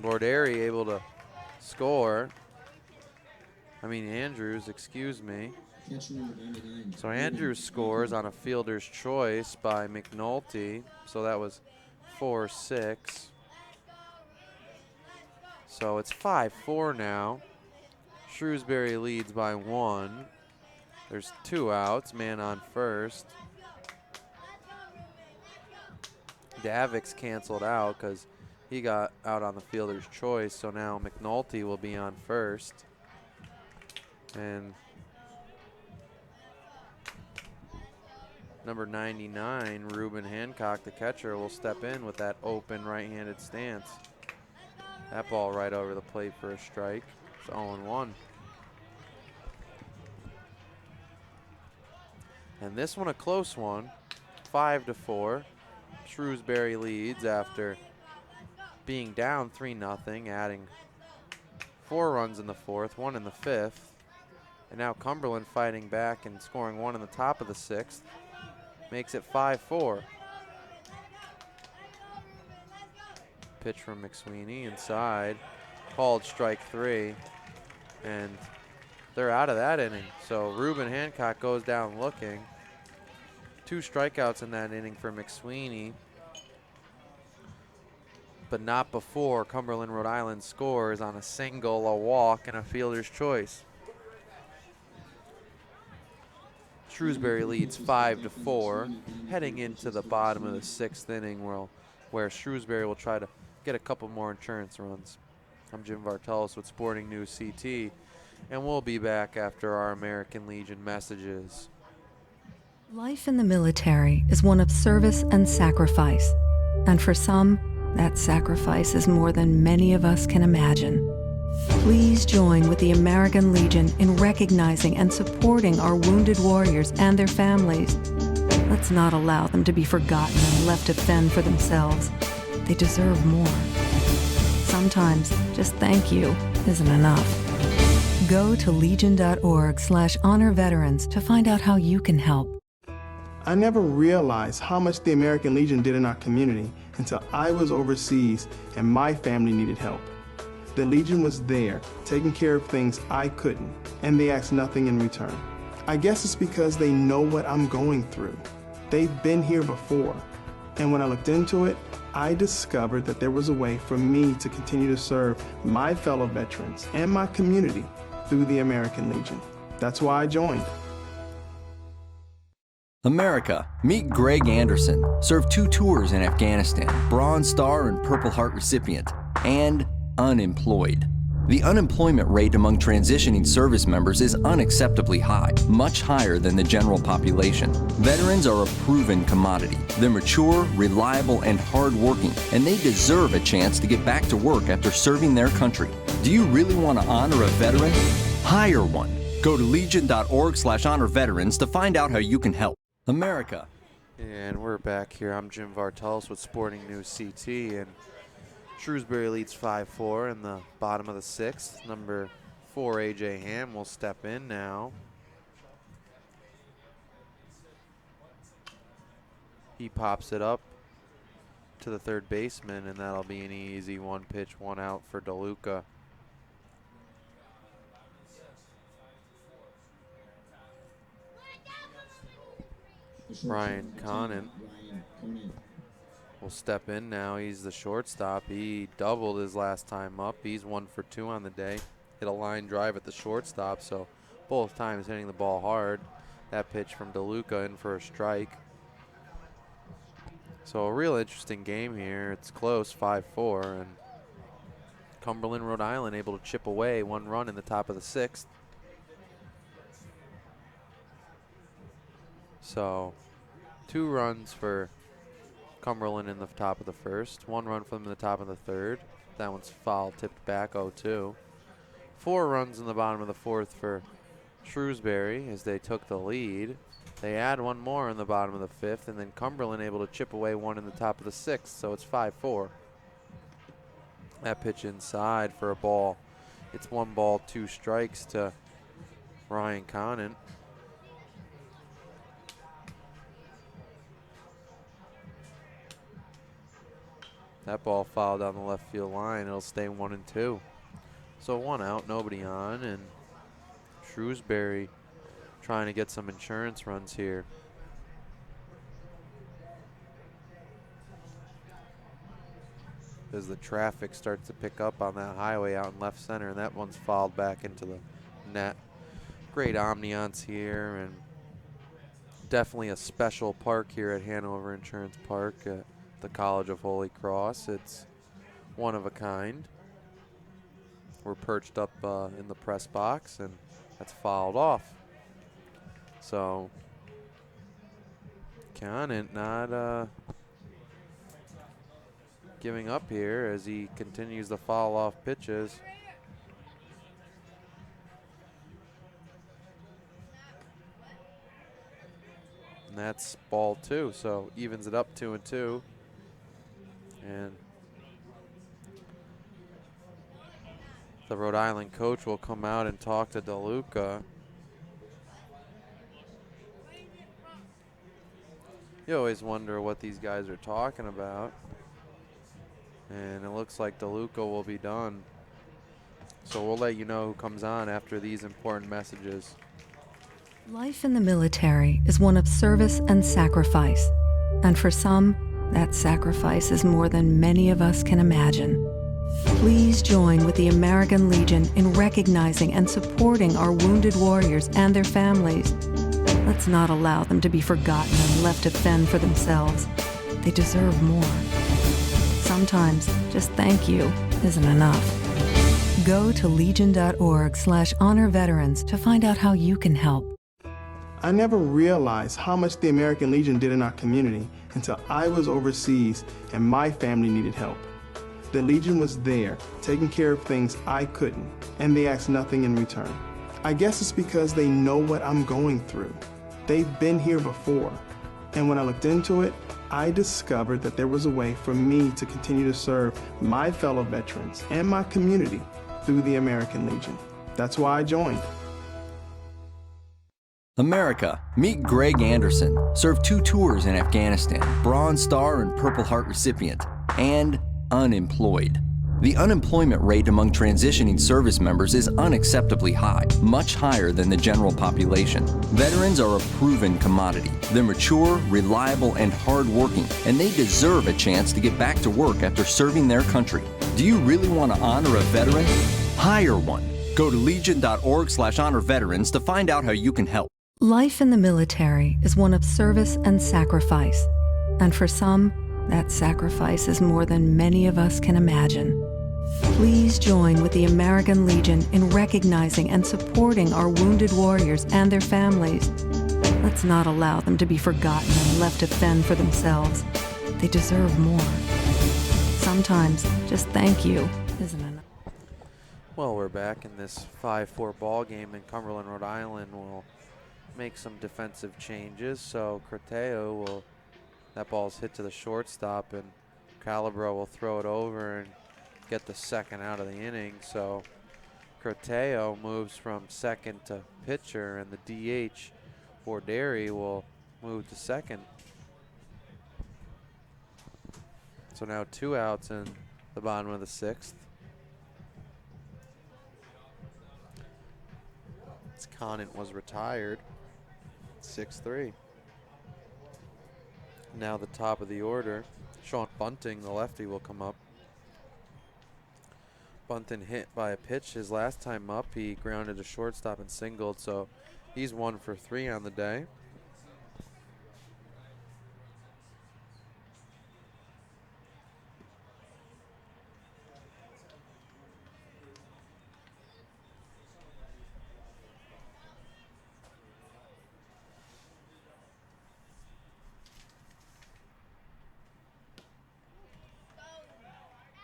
Borderi able to score. Andrews, excuse me. So Andrews scores on a fielder's choice by McNulty. So that was 4-6. So it's 5-4 now. Shrewsbury leads by 1. There's 2 outs, man on first. Davik's canceled out because he got out on the fielder's choice, so now McNulty will be on first. And number 99, Reuben Hancock, the catcher, will step in with that open right-handed stance. That ball right over the plate for a strike. It's 0-1. And this one a close one, 5-4. Shrewsbury leads after being down 3-0, adding 4 runs in the 4th, 1 in the 5th. And now Cumberland fighting back and scoring 1 in the top of the 6th. Makes it 5-4. Pitch from McSweeney inside. Called strike 3. And they're out of that inning. So Reuben Hancock goes down looking. 2 strikeouts in that inning for McSweeney. But not before Cumberland, Rhode Island scores on a single, a walk, and a fielder's choice. Shrewsbury leads 5-4, heading into the bottom of the 6th inning where Shrewsbury will try to get a couple more insurance runs. I'm Jim Vartelis with Sporting News CT, and we'll be back after our American Legion messages. Life in the military is one of service and sacrifice, and for some, that sacrifice is more than many of us can imagine. Please join with the American Legion in recognizing and supporting our wounded warriors and their families. Let's not allow them to be forgotten and left to fend for themselves. They deserve more. Sometimes just thank you isn't enough. Go to legion.org/honor veterans to find out how you can help. I never realized how much the American Legion did in our community until I was overseas and my family needed help. The Legion was there, taking care of things I couldn't, and they asked nothing in return. I guess it's because they know what I'm going through. They've been here before, and when I looked into it, I discovered that there was a way for me to continue to serve my fellow veterans and my community through the American Legion. That's why I joined. America, meet Greg Anderson. Served 2 tours in Afghanistan, Bronze Star and Purple Heart recipient, and unemployed. The unemployment rate among transitioning service members is unacceptably high, much higher than the general population. Veterans are a proven commodity. They're mature, reliable, and hardworking, and they deserve a chance to get back to work after serving their country. Do you really want to honor a veteran? Hire one. Go to legion.org/honor veterans to find out how you can help. America. And we're back here. I'm Jim Vartelis with Sporting News CT, and Shrewsbury leads 5-4 in the bottom of the 6th. Number 4, A.J. Ham, will step in now. He pops it up to the third baseman, and that'll be an easy 1-pitch, 1 out for DeLuca. Ryan Conant will step in now. He's the shortstop. He doubled his last time up. He's 1 for 2 on the day. Hit a line drive at the shortstop, so both times hitting the ball hard. That pitch from DeLuca in for a strike. So a real interesting game here. It's close, 5-4, and Cumberland, Rhode Island able to chip away 1 run in the top of the 6th. So 2 runs for Cumberland in the top of the 1st, 1 run from the top of the 3rd. That one's foul, tipped back 0-2. 4 runs in the bottom of the 4th for Shrewsbury as they took the lead. They add 1 more in the bottom of the 5th, and then Cumberland able to chip away 1 in the top of the 6th, so it's 5-4. That pitch inside for a ball. It's 1 ball, 2 strikes to Ryan Conant. That ball fouled down the left field line. It'll stay 1-2. So 1 out, nobody on, and Shrewsbury trying to get some insurance runs here. As the traffic starts to pick up on that highway out in left center, and that one's fouled back into the net. Great ambiance here, and definitely a special park here at Hanover Insurance Park at the College of Holy Cross. It's one of a kind. We're perched up in the press box, and that's fouled off. So Conant not giving up here as he continues to foul off pitches. And that's ball 2, so evens it up 2-2. And the Rhode Island coach will come out and talk to DeLuca. You always wonder what these guys are talking about. And it looks like DeLuca will be done. So we'll let you know who comes on after these important messages. Life in the military is one of service and sacrifice. And for some, that sacrifice is more than many of us can imagine. Please join with the American Legion in recognizing and supporting our wounded warriors and their families. Let's not allow them to be forgotten and left to fend for themselves. They deserve more. Sometimes just thank you isn't enough. Go to legion.org/honor veterans to find out how you can help. I never realized how much the American Legion did in our community until I was overseas and my family needed help. The Legion was there, taking care of things I couldn't, and they asked nothing in return. I guess it's because they know what I'm going through. They've been here before, and when I looked into it, I discovered that there was a way for me to continue to serve my fellow veterans and my community through the American Legion. That's why I joined. America, meet Greg Anderson. Served 2 tours in Afghanistan, Bronze Star and Purple Heart recipient, and unemployed. The unemployment rate among transitioning service members is unacceptably high, much higher than the general population. Veterans are a proven commodity. They're mature, reliable, and hardworking, and they deserve a chance to get back to work after serving their country. Do you really want to honor a veteran? Hire one. Go to legion.org/honor veterans to find out how you can help. Life in the military is one of service and sacrifice. And for some, that sacrifice is more than many of us can imagine. Please join with the American Legion in recognizing and supporting our wounded warriors and their families. Let's not allow them to be forgotten and left to fend for themselves. They deserve more. Sometimes just thank you isn't enough. Well, we're back in this 5-4 ball game, and Cumberland, Rhode Island will make some defensive changes. So Croteo will, that ball's hit to the shortstop, and Calabro will throw it over and get the second out of the inning. So Croteo moves from second to pitcher, and the DH Borderi will move to second. So now 2 outs in the bottom of the 6th. Conant was retired. 6-3. Now the top of the order, Sean Bunting, the lefty, will come up. Bunting hit by a pitch his last time up. He grounded a shortstop and singled, so he's 1 for 3 on the day.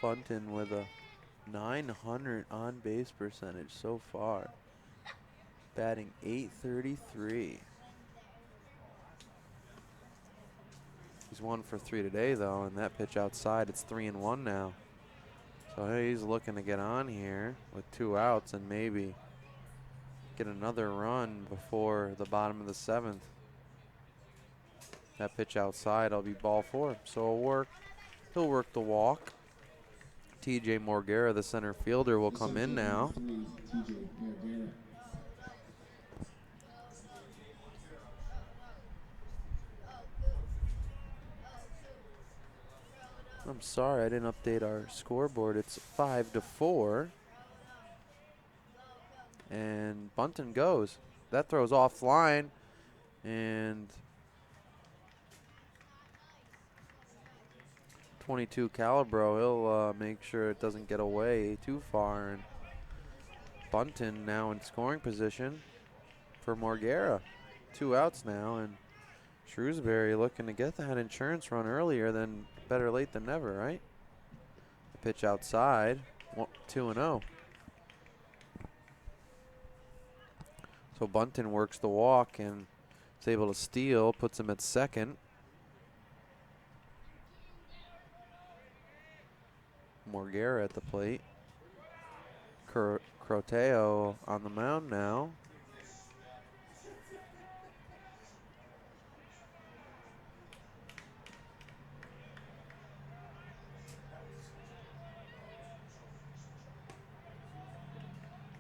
Bunting with a 900 on base percentage so far, batting .833. He's 1 for 3 today though, and that pitch outside, it's 3-1 now. So he's looking to get on here with 2 outs and maybe get another run before the bottom of the 7th. That pitch outside, will be ball 4. So he'll work the walk. TJ Morguera, the center fielder, will come in now. I'm sorry, I didn't update our scoreboard. It's 5-4. And Bunting goes. That throws offline. And 22 Calabro, he'll make sure it doesn't get away too far. And Bunting now in scoring position for Morguera. 2 outs now, and Shrewsbury looking to get that insurance run earlier than better late than never, right? The pitch outside, 2-0. So Bunting works the walk and is able to steal, puts him at second. Morguera at the plate. Croteo on the mound now.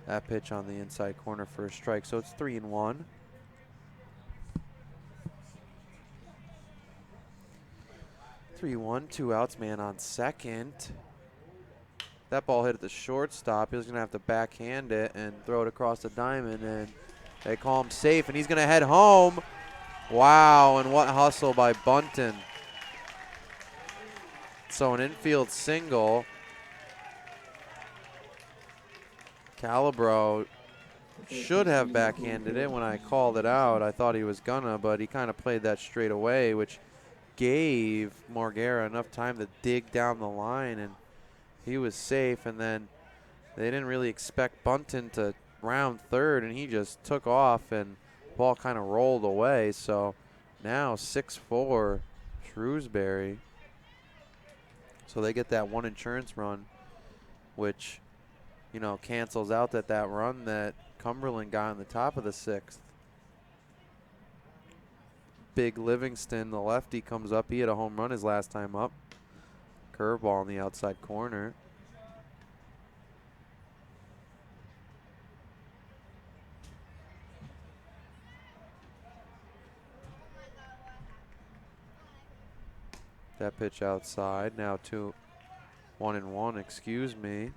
That pitch on the inside corner for a strike, so it's 3-1. Two outs, man on second. That ball hit at the shortstop. He was going to have to backhand it and throw it across the diamond, and they call him safe, and he's going to head home. Wow, and what hustle by Bunting. So an infield single. Calabro should have backhanded it when I called it out. I thought he was gonna, but he kind of played that straight away, which gave Morguera enough time to dig down the line, and he was safe. And then they didn't really expect Bunting to round third, and he just took off, and the ball kind of rolled away. So now 6-4 Shrewsbury. So they get that one insurance run, which, you know, cancels out that run that Cumberland got in the top of the 6th. Big Livingston, the lefty, comes up. He had a home run his last time up. Curveball in the outside corner. That pitch outside. Now 1-1, excuse me.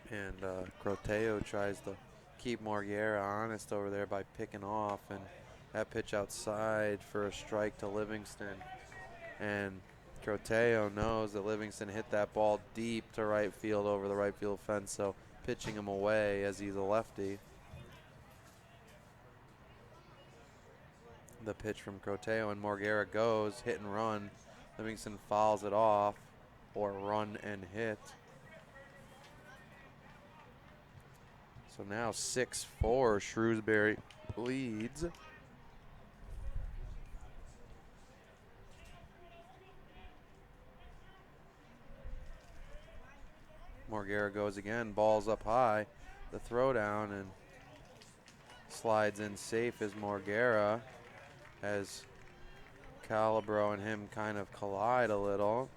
And Croteo tries to keep Morguera honest over there by picking off, and that pitch outside for a strike to Livingston. And Croteo knows that Livingston hit that ball deep to right field over the right field fence, so pitching him away as he's a lefty. The pitch from Croteo, and Morguera goes, hit and run. Livingston fouls it off, or run and hit. So now 6-4, Shrewsbury leads. Morguera goes again, balls up high, the throw down, and slides in safe as Morguera, as Calabro and him kind of collide a little.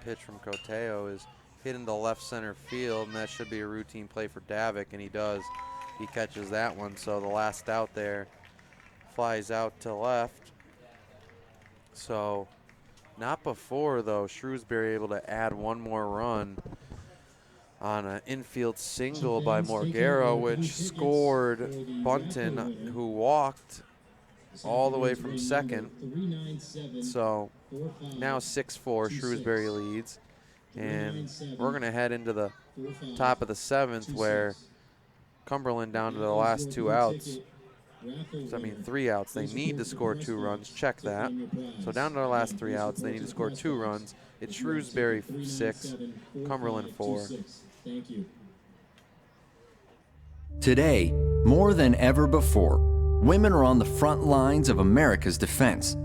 Pitch from Croteo is hit into left center field, and that should be a routine play for Davik, and he does. He catches that one, so the last out there flies out to left. So not before, though, Shrewsbury able to add one more run on an infield single by Morguera, which scored Bunton, who walked all the way from second. So now 6-4, Shrewsbury leads. And we're going to head into the top of the seventh, where Cumberland down to the last 2 outs. So, I mean, 3 outs. They need to score 2 runs. Check that. So down to the last 3 outs, they need to score 2 runs. It's Shrewsbury 6, Cumberland 4. Today, more than ever before, women are on the front lines of America's defense.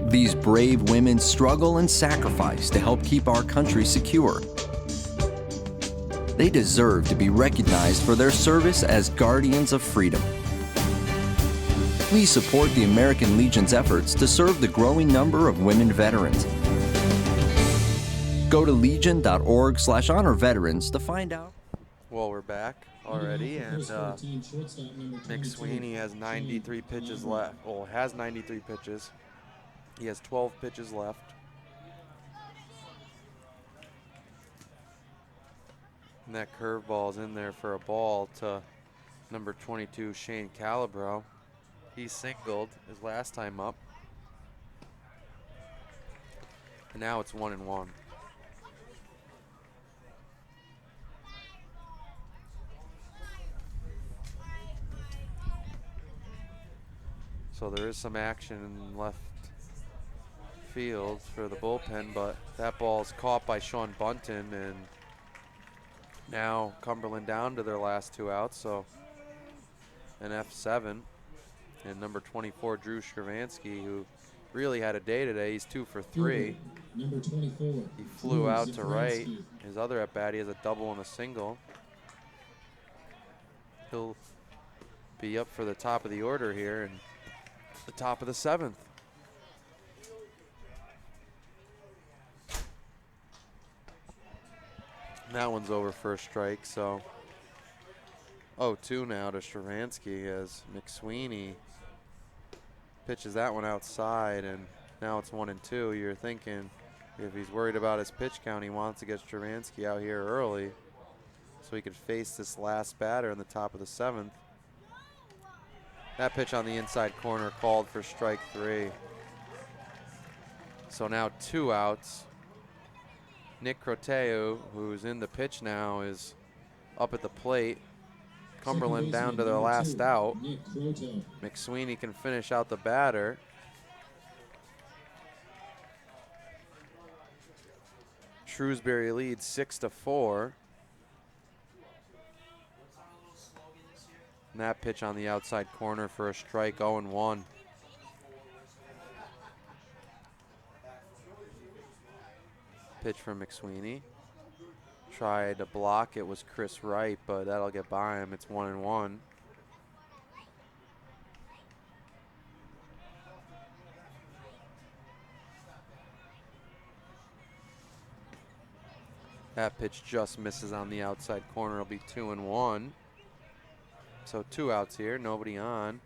These brave women struggle and sacrifice to help keep our country secure. They deserve to be recognized for their service as guardians of freedom. Please support the American Legion's efforts to serve the growing number of women veterans. Go to legion.org/honor-veterans to find out. Well, we're back already, and McSweeney has 93 pitches left. Well, has 93 pitches. He has 12 pitches left. And that curveball is in there for a ball to number 22, Shane Calabro. He singled his last time up. And now it's 1-1. So there is some action in left field for the bullpen, but that ball is caught by Sean Bunton, and now Cumberland down to their last 2 outs, so an F7. And number 24, Drew Shravansky, who really had a day today. He's 2 for 3. Number 24. He flew out to right. His other at bat, he has a double and a single. He'll be up for the top of the order here and the top of the 7th. That one's over for a strike, so 0-2 now to Shravansky as McSweeney pitches that one outside, and now it's 1-2. You're thinking if he's worried about his pitch count, he wants to get Shravansky out here early so he could face this last batter in the top of the 7th. That pitch on the inside corner called for strike 3. So now 2 outs. Nick Croteo, who's in the pitch now, is up at the plate. Cumberland down to their last out. McSweeney can finish out the batter. Shrewsbury leads 6-4. And that pitch on the outside corner for a strike, 0-1. Pitch from McSweeney. Tried to block it was Chris Wright, but that'll get by him. It's 1-1. That pitch just misses on the outside corner. It'll be 2-1. So 2 outs here, nobody on.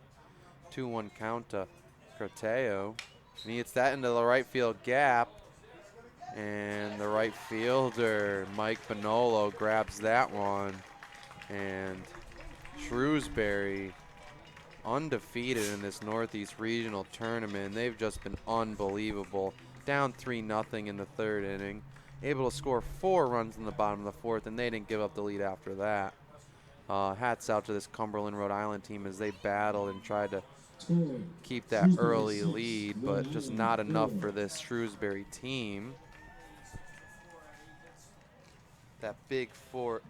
2-1 count to Corteo. And he hits that into the right field gap. And the right fielder, Mike Bonolo, grabs that one. And Shrewsbury, undefeated in this Northeast Regional Tournament. They've just been unbelievable. Down 3-0 in the 3rd inning. Able to score 4 runs in the bottom of the 4th, and they didn't give up the lead after that. Hats out to this Cumberland, Rhode Island team as they battled and tried to keep that early lead, but just not enough for this Shrewsbury team. That big 4th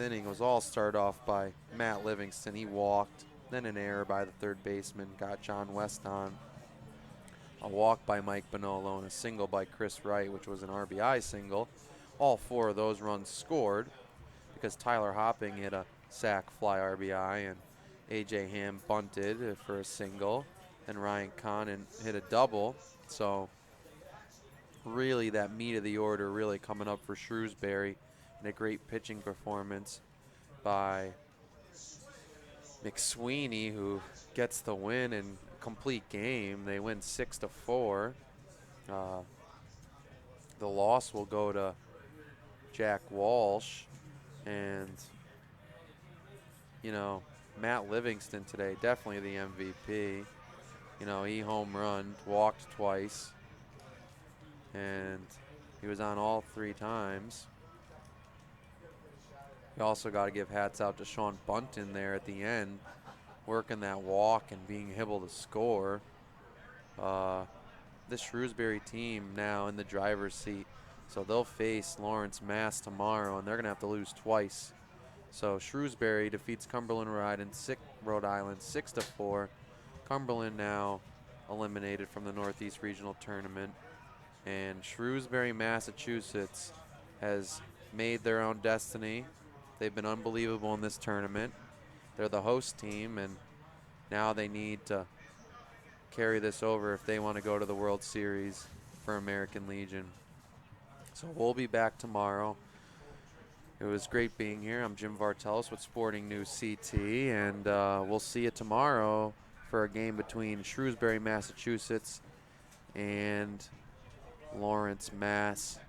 inning was all started off by Matt Livingston. He walked, then an error by the 3rd baseman, got John West on. A walk by Mike Bonolo and a single by Chris Wright, which was an RBI single. All 4 of those runs scored because Tyler Hopping hit a sac fly RBI and A.J. Ham bunted for a single, and Ryan Connon hit a double. So really that meat of the order really coming up for Shrewsbury, and a great pitching performance by McSweeney, who gets the win in complete game. They win 6-4. The loss will go to Jack Walsh, and you know, Matt Livingston today, definitely the MVP. You know, he home run, walked twice, and he was on all 3 times. You also got to give hats out to Sean Bunton there at the end, working that walk and being able to score. This Shrewsbury team now in the driver's seat, so they'll face Lawrence, Mass tomorrow, and they're going to have to lose twice. So Shrewsbury defeats Cumberland, Rhode Island 6-4. Cumberland now eliminated from the Northeast Regional Tournament, and Shrewsbury, Massachusetts has made their own destiny. They've been unbelievable in this tournament. They're the host team, and now they need to carry this over if they want to go to the World Series for American Legion. So we'll be back tomorrow. It was great being here. I'm Jim Vartelis with Sporting News CT, and we'll see you tomorrow for a game between Shrewsbury, Massachusetts and Lawrence, Mass.